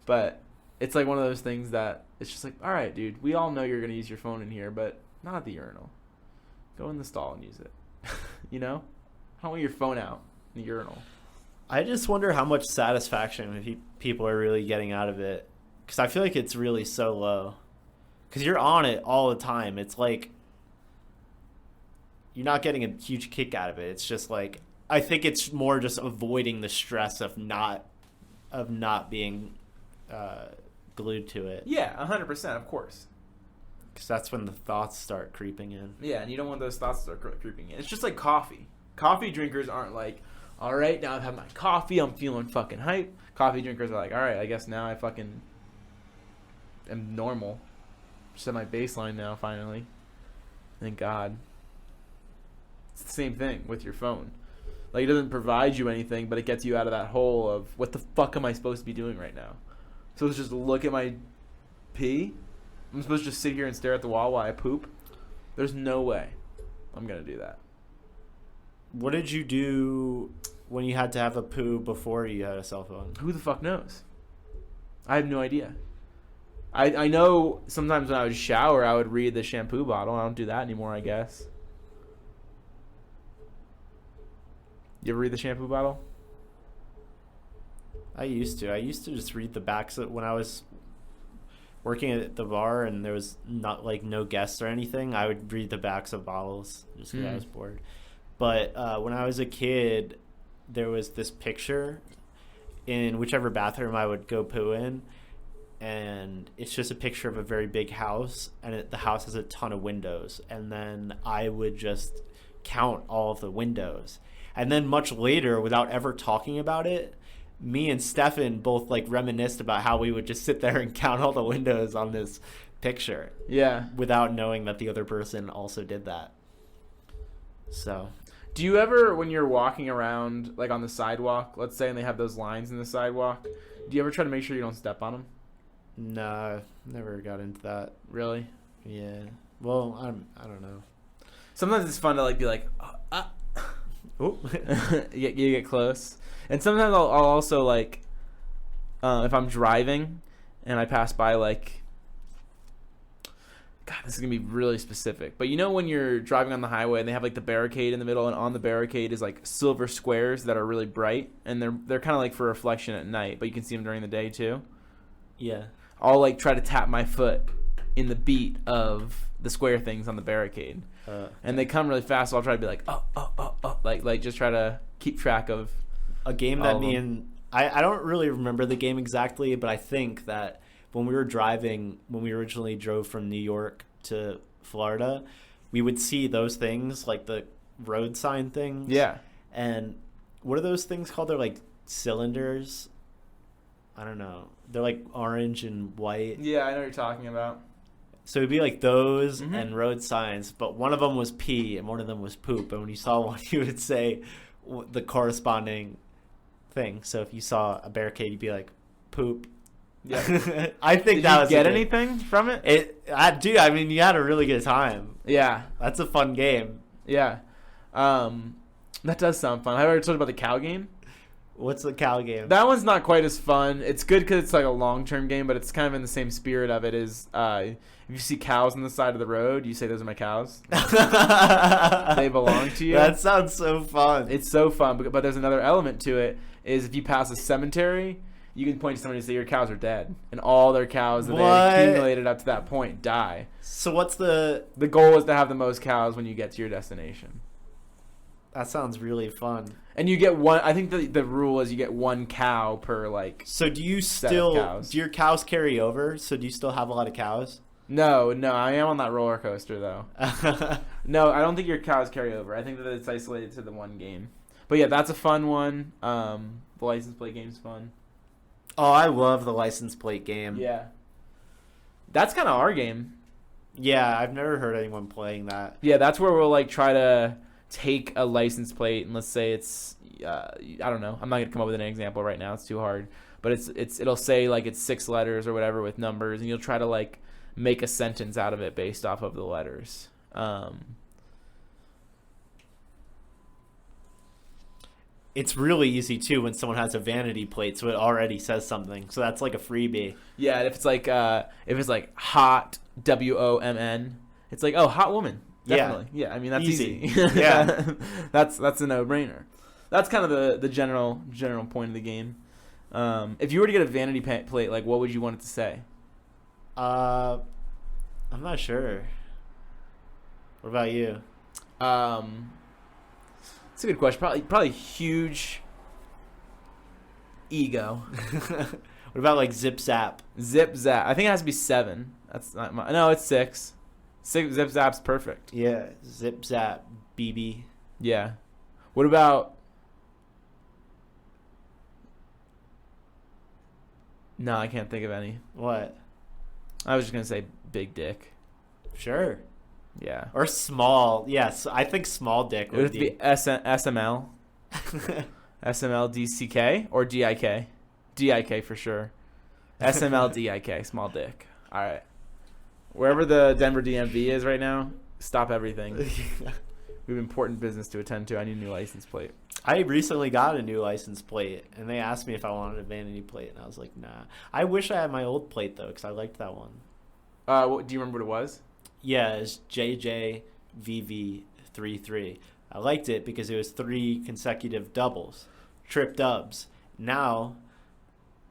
B: but it's like one of those things that it's just like, all right, dude, we all know you're gonna use your phone in here, but not at the urinal. Go in the stall and use it. You know, I don't want your phone out in the urinal.
C: I just wonder how much satisfaction people are really getting out of it. Because I feel like it's really so low. Because you're on it all the time. It's like you're not getting a huge kick out of it. It's just like, I think it's more just avoiding the stress of not being glued to it.
B: Yeah, 100%, of course.
C: Because that's when the thoughts start creeping in.
B: Yeah, and you don't want those thoughts to start creeping in. It's just like coffee. Coffee drinkers aren't like, all right, now I've had my coffee, I'm feeling fucking hype. Coffee drinkers are like, all right, I guess now I fucking am normal. Just at my baseline now, finally. Thank God. It's the same thing with your phone. Like, it doesn't provide you anything, but it gets you out of that hole of, what the fuck am I supposed to be doing right now? So let's just look at my pee? I'm supposed to just sit here and stare at the wall while I poop? There's no way I'm going to do that.
C: What did you do when you had to have a poo before you had a cell phone?
B: Who the fuck knows? I have no idea. I know sometimes when I would shower, I would read the shampoo bottle. I don't do that anymore, I guess. You ever read the shampoo bottle?
C: I used to. I used to just read the backs of, when I was working at the bar and there was not like no guests or anything. I would read the backs of bottles just because I was bored. But when I was a kid, there was this picture in whichever bathroom I would go poo in, and it's just a picture of a very big house, and the house has a ton of windows, and then I would just count all of the windows. And then much later, without ever talking about it, me and Stefan both like reminisced about how we would just sit there and count all the windows on this picture.
B: Yeah.
C: Without knowing that the other person also did that. So.
B: Do you ever, when you're walking around, like on the sidewalk, let's say, and they have those lines in the sidewalk, do you ever try to make sure you don't step on them?
C: Nah, never got into that.
B: Really?
C: Yeah. Well, I don't know.
B: Sometimes it's fun to like be like,
C: Oh.
B: you get close. And sometimes I'll also like, if I'm driving and I pass by like, God, this is gonna be really specific, but you know when you're driving on the highway and they have like the barricade in the middle, and on the barricade is like silver squares that are really bright, and they're kind of like for reflection at night, but you can see them during the day too.
C: Yeah.
B: I'll like try to tap my foot in the beat of the square things on the barricade, and they come really fast. So I'll try to be like, like just try to keep track of
C: a game that me and I don't really remember the game exactly, but I think that when we were driving, when we originally drove from New York to Florida, we would see those things, like the road sign things.
B: Yeah.
C: And what are those things called? They're like cylinders. I don't know. They're like orange and white.
B: Yeah, I know what you're talking about.
C: So it'd be like those and road signs, but one of them was pee and one of them was poop. And when you saw one, you would say the corresponding thing. So if you saw a barricade, you'd be like, poop.
B: Yeah.
C: I think
B: Did
C: that
B: you
C: was
B: get anything from it?
C: I mean, you had a really good time.
B: Yeah.
C: That's a fun game.
B: Yeah. That does sound fun. Have I ever told you about the cow game?
C: What's the cow game?
B: That one's not quite as fun. It's good because it's like a long-term game, but it's kind of in the same spirit of it. Is if you see cows on the side of the road, you say, "Those are my cows." They belong to you.
C: That sounds so fun.
B: It's so fun, but there's another element to it. Is if you pass a cemetery, you can point to somebody and say, "Your cows are dead," and all their cows that they accumulated up to that point die.
C: So what's the
B: goal is to have the most cows when you get to your destination.
C: That sounds really fun.
B: And you get one. I think the rule is you get one cow per like.
C: So do you
B: set of
C: still
B: cows.
C: do your cows carry over? So do you still have a lot of cows?
B: No, I am on that roller coaster though. No, I don't think your cows carry over. I think that it's isolated to the one game. But yeah, that's a fun one. The license plate game's fun.
C: Oh, I love the license plate game.
B: Yeah. That's kind of our game.
C: Yeah, I've never heard anyone playing that.
B: Yeah, that's where we'll like try to take a license plate and let's say it's I don't know. I'm not gonna come up with an example right now. It's too hard. But it'll say like it's 6 letters or whatever with numbers, and you'll try to like make a sentence out of it based off of the letters.
C: It's really easy too when someone has a vanity plate, so it already says something. So that's like a freebie. Yeah,
B: if it's like hot WOMN, it's like, oh, hot woman. Definitely. Yeah, I mean that's easy.
C: Yeah.
B: that's a no-brainer. That's kind of the general point of the game. If you were to get a vanity plate, like what would you want it to say?
C: I'm not sure. What about you?
B: That's a good question. Probably huge ego.
C: What about like Zip Zap?
B: Zip Zap. I think it has to be 7. That's not my. No, it's 6. Zip Zap's perfect.
C: Yeah, Zip Zap BB.
B: Yeah. What about? No, I can't think of any.
C: What?
B: I was just gonna say big dick.
C: Sure.
B: Yeah.
C: Or small. Yes, I think small dick would
B: be SML. SMLDCK or DIK? DIK for sure. SMLDIK, small dick. All right. Wherever the Denver DMV is right now, stop everything. We have important business to attend to. I need a new license plate.
C: I recently got a new license plate, and they asked me if I wanted a vanity plate, and I was like, nah. I wish I had my old plate, though, because I liked that one.
B: Do you remember what it was?
C: Yeah, it's JJVV33. I liked it because it was 3 consecutive doubles, trip dubs. Now,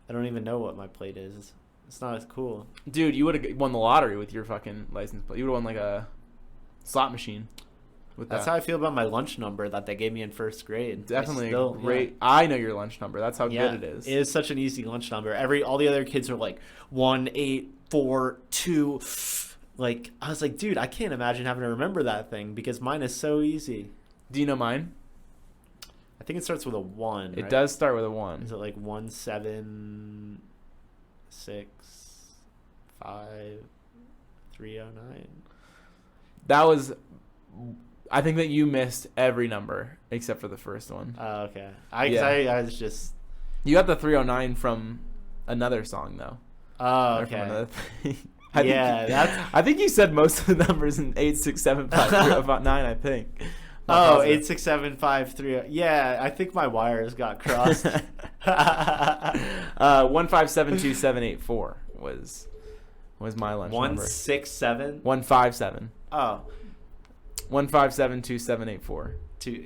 C: I don't even know what my plate is. It's not as cool.
B: Dude, you would have won the lottery with your fucking license plate. You would have won like a slot machine.
C: That's how I feel about my lunch number that they gave me in first grade.
B: Definitely great. Yeah. I know your lunch number. That's how good it is.
C: It is such an easy lunch number. All the other kids are like 1, 8, 4, 2. Like, I was like, dude, I can't imagine having to remember that thing because mine is so easy.
B: Do you know mine?
C: I think it starts with a 1.
B: It does start with a 1.
C: Is it like 1, 7, 6, 5, 309?
B: That was. I think that you missed every number except for the first one.
C: Oh, okay. I was just.
B: You got the 309 from another song though.
C: Oh, okay.
B: I think you said most of the numbers in 8, 6, 7, 5, 3, about 9. I think.
C: Oh, 8, 6, 7, 5, 3. Yeah, I think my wires got crossed.
B: 1572784 was my lunch number.
C: 167.
B: 157.
C: Oh.
B: 1572784.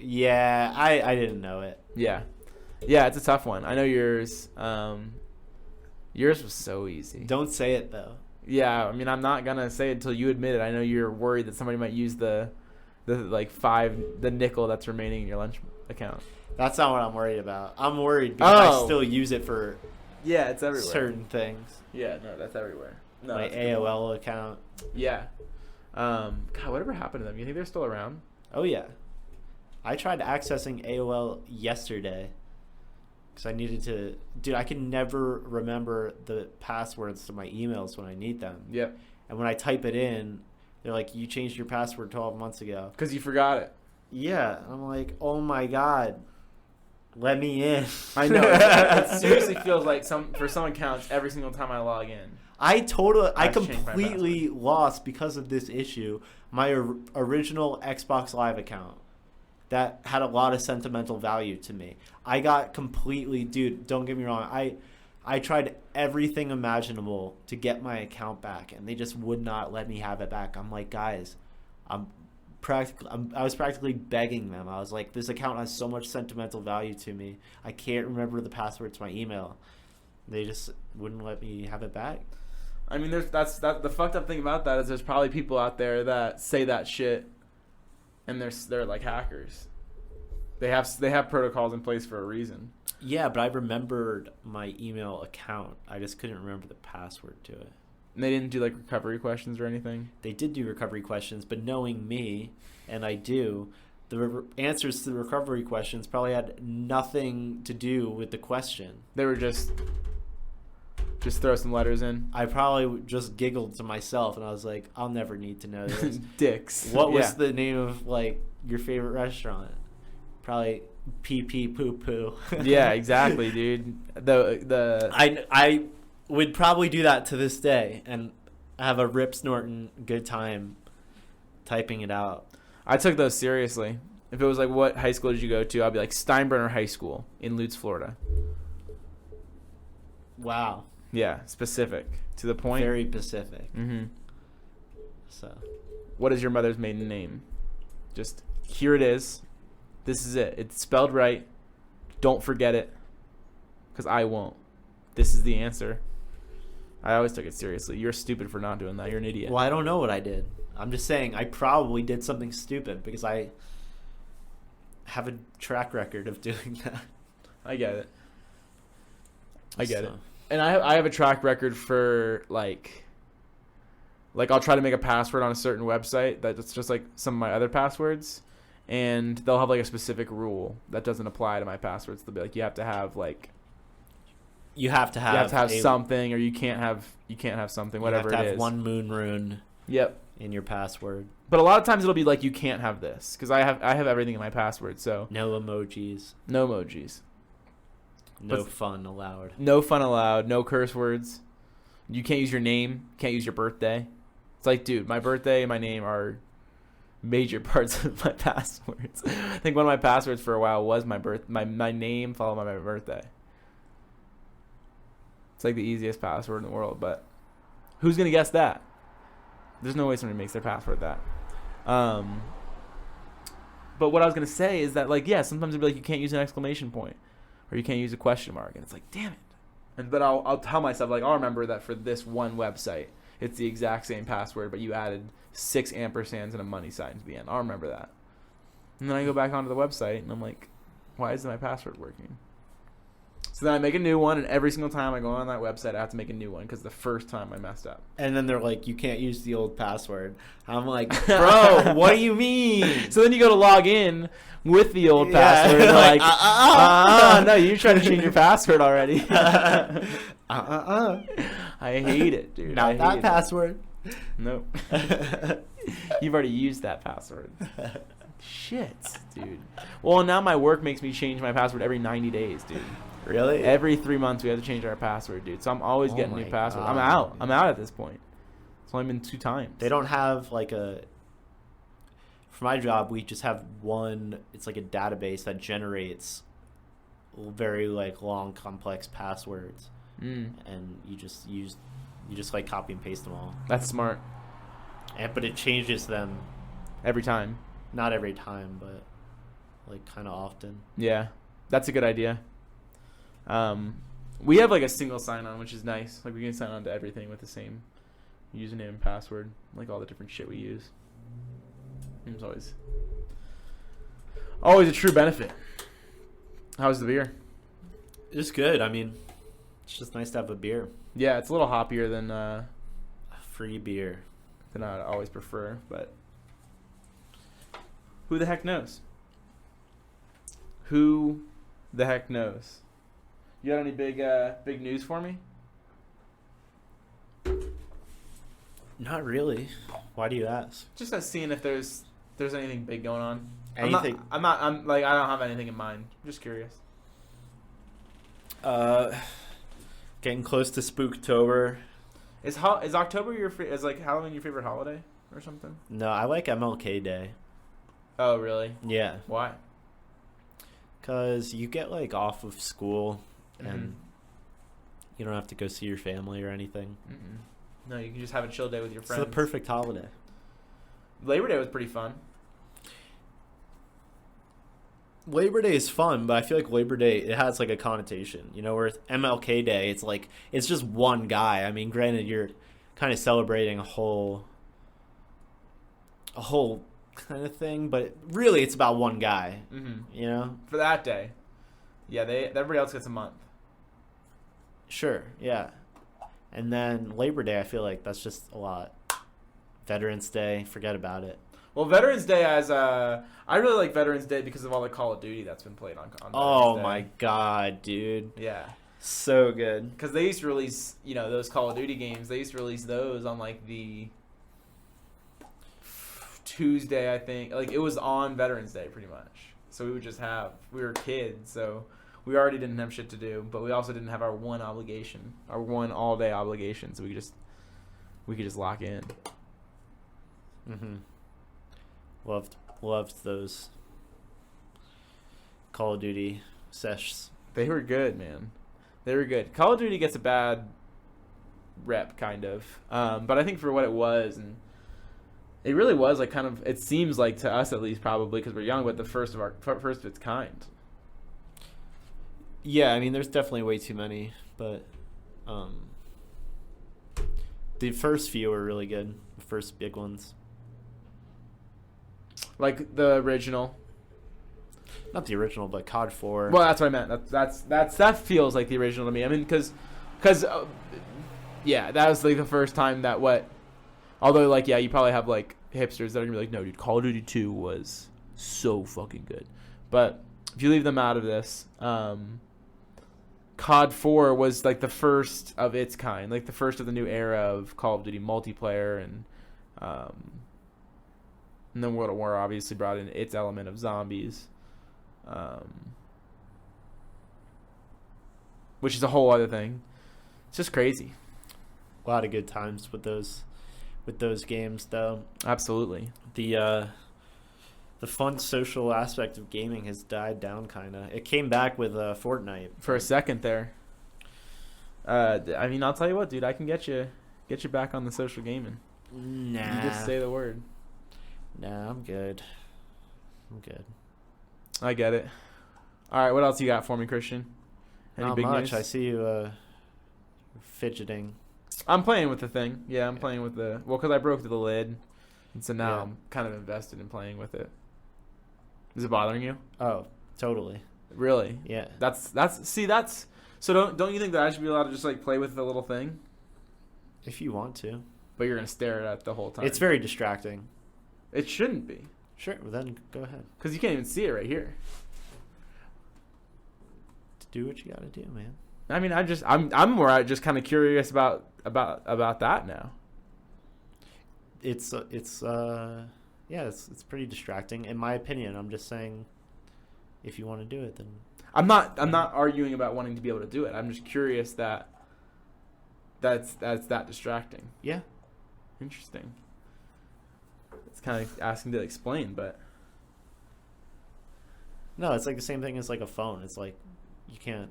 C: Yeah, I didn't know it.
B: Yeah, it's a tough one. I know yours. Yours was so easy.
C: Don't say it though.
B: Yeah, I mean, I'm not gonna say it until you admit it. I know you're worried that somebody might use the nickel that's remaining in your lunch account.
C: That's not what I'm worried about. I'm worried because I still use it for
B: it's everywhere.
C: Certain things.
B: Yeah, no, that's everywhere. No,
C: my AOL account.
B: Yeah. God, whatever happened to them? You think they're still around?
C: Oh yeah. I tried accessing AOL yesterday because I needed to. Dude, I can never remember the passwords to my emails when I need them.
B: Yep.
C: And when I type it in, they're like, "You changed your password 12 months ago."
B: Because you forgot it.
C: Yeah. I'm like, oh my god, let me in.
B: I know. It seriously feels like for some accounts every single time I log in.
C: I completely lost because of this issue my original Xbox Live account that had a lot of sentimental value to me. I got completely, dude, don't get me wrong. I tried everything imaginable to get my account back, and they just would not let me have it back. I'm like, guys, I was practically begging them. I was like, this account has so much sentimental value to me. I can't remember the password to my email. They just wouldn't let me have it back.
B: I mean, that's the fucked up thing about that is there's probably people out there that say that shit, and they're like hackers. They have protocols in place for a reason.
C: Yeah, but I remembered my email account. I just couldn't remember the password to it.
B: And they didn't do like recovery questions or anything?
C: They did do recovery questions, but knowing me, and I do, the answers to the recovery questions probably had nothing to do with the question.
B: They were just throw some letters in.
C: I probably just giggled to myself, and I was like, I'll never need to know this.
B: Dicks.
C: What was the name of like your favorite restaurant? Probably Pee Pee Poo Poo.
B: Yeah, exactly, dude.
C: I would probably do that to this day and have a Rip Snorton good time typing it out.
B: I took those seriously. If it was like, what high school did you go to? I'd be like, Steinbrenner High School in Lutz, Florida.
C: Wow.
B: Yeah, specific. To the point.
C: Very specific.
B: Mm-hmm.
C: So.
B: What is your mother's maiden name? Just, here it is. This is it. It's spelled right. Don't forget it. Because I won't. This is the answer. I always took it seriously. You're stupid for not doing that. You're an idiot.
C: Well, I don't know what I did. I'm just saying I probably did something stupid because I have a track record of doing that.
B: I get it. It. And I have a track record for like I'll try to make a password on a certain website that's just like some of my other passwords, and they'll have like a specific rule that doesn't apply to my passwords. They'll be like, you have to have something, or you can't have something, whatever it is.
C: You have to have one moon rune.
B: Yep.
C: in your password.
B: But a lot of times it'll be like, you can't have this, because I have everything in my password. So
C: No emojis.
B: no emojis,
C: No fun allowed.
B: no fun allowed, no curse words. You can't use your name. Can't use your birthday. It's like, dude, my birthday and my name are major parts of my passwords. I think one of my passwords for a while was my name followed by my birthday. It's like the easiest password in the world, but who's gonna guess that? There's no way somebody makes their password that. But what I was gonna say is that, like, yeah, sometimes it'll be like, you can't use an exclamation point, or you can't use a question mark, and it's like, damn it. But I'll tell myself, like, I'll remember that for this one website, it's the exact same password, but you added 6 ampersands and a money sign to the end. I'll remember that. And then I go back onto the website, and I'm like, why isn't my password working? So then I make a new one, and every single time I go on that website, I have to make a new one, because the first time I messed up.
C: And then they're like, you can't use the old password. I'm like, bro, what do you mean?
B: So then you go to log in with the old password, and they're like, no, you tried to change your password already. I hate it, dude.
C: Not that password.
B: Nope. You've already used that password. Shit, dude. Well, now my work makes me change my password every 90 days, dude.
C: Really?
B: Every 3 months we have to change our password, dude. So I'm always getting new passwords. I'm out. I'm out at this point. It's only been 2 times.
C: They don't have like for my job, we just have one. It's like a database that generates very like long, complex passwords, and you just like copy and paste them all.
B: That's smart.
C: But it changes them
B: Every time.
C: not every time, but like kind of often.
B: Yeah, that's a good idea. We have like a single sign-on, which is nice. Like, we can sign on to everything with the same username and password, like all the different shit we use. It's always a true benefit. How's the beer?
C: It's good. I mean, it's just nice to have a beer.
B: Yeah, it's a little hoppier than
C: Free beer.
B: I'd always prefer, but who the heck knows? Who the heck knows? You got any big news for me?
C: Not really. Why do you ask?
B: Just seeing if there's anything big going on.
C: Anything?
B: I'm not. I don't have anything in mind. I'm just curious.
C: Getting close to Spooktober.
B: Is October is like Halloween your favorite holiday or something?
C: No, I like MLK Day.
B: Oh, really?
C: Yeah.
B: Why?
C: Because you get like off of school and you don't have to go see your family or anything.
B: No, you can just have a chill day with your friends.
C: It's the perfect holiday.
B: Labor Day was pretty fun.
C: Labor Day is fun, but I feel like Labor Day, it has like a connotation, you know, where MLK Day, it's like, it's just one guy. I mean, granted, you're kind of celebrating a whole kind of thing, but really it's about one guy, you know?
B: For that day. Yeah, everybody else gets a month.
C: Sure, yeah. And then Labor Day, I feel like that's just a lot. Veterans Day, forget about it.
B: Well, Veterans Day I really like Veterans Day because of all the Call of Duty that's been played on Veterans
C: Oh
B: Day.
C: my god, dude.
B: Yeah.
C: So good.
B: Because they used to release, those Call of Duty games, they used to release those on, like, the Tuesday, I think. Like, it was on Veterans Day, pretty much. So we were kids, so we already didn't have shit to do, but we also didn't have our one all-day obligation, so we could just lock in.
C: Loved those Call of Duty sessions.
B: They were good, man. They were good. Call of Duty gets a bad rep, kind of. But I think for what it was, and it really was like kind of, it seems like to us at least probably because we're young, but the first of its kind.
C: Yeah, I mean, there's definitely way too many, but the first few were really good. The first big ones.
B: Like the original.
C: Not the original, but COD 4.
B: Well, that's what I meant. That feels like the original to me. I mean, because yeah, that was like the first time that although like, yeah, you probably have like hipsters that are gonna be like, no, dude, Call of Duty 2 was so fucking good. But if you leave them out of this, COD 4 was like the first of its kind, like the first of the new era of Call of Duty multiplayer and And then World at War obviously brought in its element of zombies, which is a whole other thing. It's just crazy.
C: A lot of good times with those games, though.
B: Absolutely.
C: The fun social aspect of gaming has died down, kind of. It came back with Fortnite
B: For a second there. I mean, I'll tell you what, dude. I can get you back on the social gaming.
C: Nah.
B: You just say the word.
C: Nah, I'm good.
B: I get it. All right, what else you got for me, Christian? Any
C: Not
B: big
C: much.
B: news?
C: I see you fidgeting.
B: I'm playing with the thing. Yeah, I'm playing with the... Well, because I broke the lid. And so now
C: Yeah.
B: I'm kind of invested in playing with it. Is it bothering you?
C: Oh, totally.
B: Really?
C: Yeah.
B: That's... So don't you think that I should be allowed to just, like, play with the little thing?
C: If you want to.
B: But you're going to stare at it the whole time.
C: It's very distracting.
B: It shouldn't be.
C: Sure, well then go ahead.
B: Because you can't even see it right here.
C: Do what you gotta do, man.
B: I mean, I'm more just kind of curious about that now.
C: It's pretty distracting in my opinion. I'm just saying, if you want to do it, then
B: I'm not arguing about wanting to be able to do it. I'm just curious that's that distracting.
C: yeah.
B: Interesting. It's kind of asking to explain, but
C: No, it's like the same thing as like a phone. It's like you can't.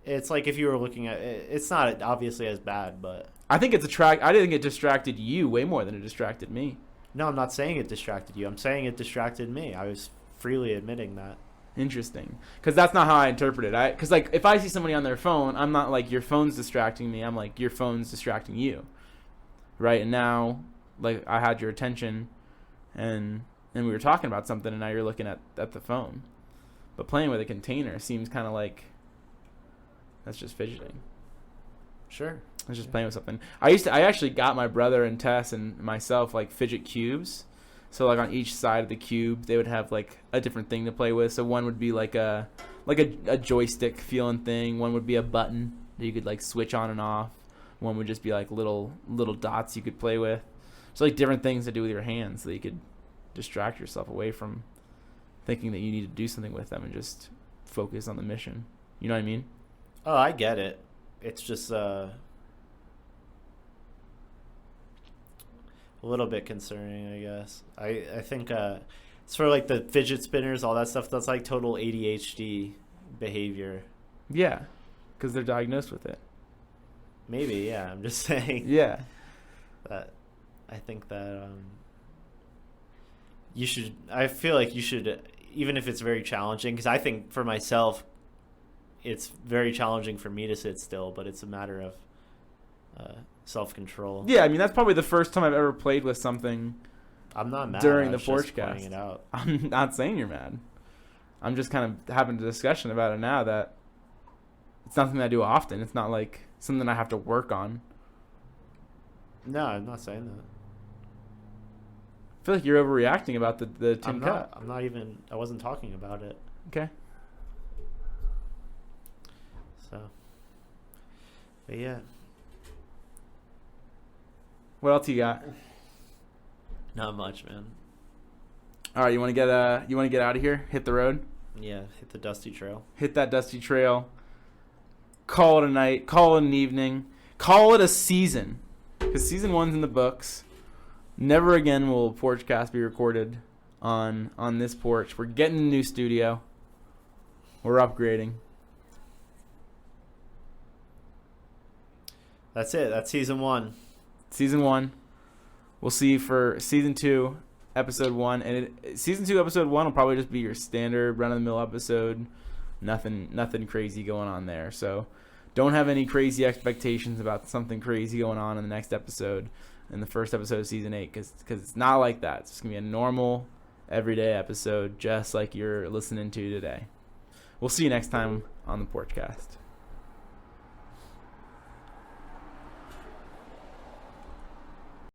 C: It's like if you were looking at it, it's not obviously as bad, but
B: I think I think it distracted you way more than it distracted me.
C: no, I'm not saying it distracted you. I'm saying it distracted me. I was freely admitting that.
B: Interesting, because that's not how I interpret it. Because like if I see somebody on their phone, I'm not like your phone's distracting me. I'm like your phone's distracting you, right? And now, like I had your attention, and we were talking about something, and now you're looking at the phone. But playing with a container seems kind of like that's just fidgeting.
C: Sure.
B: I was just playing with something. I actually got my brother and Tess and myself like fidget cubes. So like on each side of the cube, they would have like a different thing to play with. So one would be like a joystick feeling thing. One would be a button that you could like switch on and off. One would just be like little dots you could play with. So like different things to do with your hands so that you could distract yourself away from thinking that you need to do something with them and just focus on the mission. You know what I mean?
C: Oh, I get it. It's just a little bit concerning, I guess. I think it's for like the fidget spinners, all that stuff. That's like total ADHD behavior.
B: Yeah, because they're diagnosed with it.
C: Maybe, yeah. I'm just saying.
B: Yeah.
C: That I think that you should. I feel like you should, even if it's very challenging. Because I think for myself, it's very challenging for me to sit still, but it's a matter of self-control.
B: Yeah, I mean that's probably the first time I've ever played with something.
C: I'm not mad
B: during
C: I
B: the
C: was just
B: Porchcast.
C: pointing it out.
B: I'm not saying you're mad. I'm just kind of having a discussion about it now that it's not something I do often. It's not like something I have to work on.
C: No, I'm not saying that.
B: I feel like you're overreacting about the Tin Cup.
C: I'm not even. I wasn't talking about it.
B: Okay.
C: So, but yeah.
B: What else you got?
C: Not much, man.
B: All right, you want to get out of here? Hit the road.
C: Yeah, hit the dusty trail.
B: Hit that dusty trail. Call it a night. Call it an evening. Call it a season. Because season 1's in the books. Never again will Porchcast be recorded on this porch. We're getting a new studio. We're upgrading.
C: That's it. That's season 1.
B: Season 1. We'll see you for season 2, episode 1. And season 2, episode 1 will probably just be your standard run-of-the-mill episode. Nothing crazy going on there. So don't have any crazy expectations about something crazy going on in the next episode, in the first episode of season 8, because it's not like that. It's just going to be a normal, everyday episode, just like you're listening to today. We'll see you next time on the Porchcast.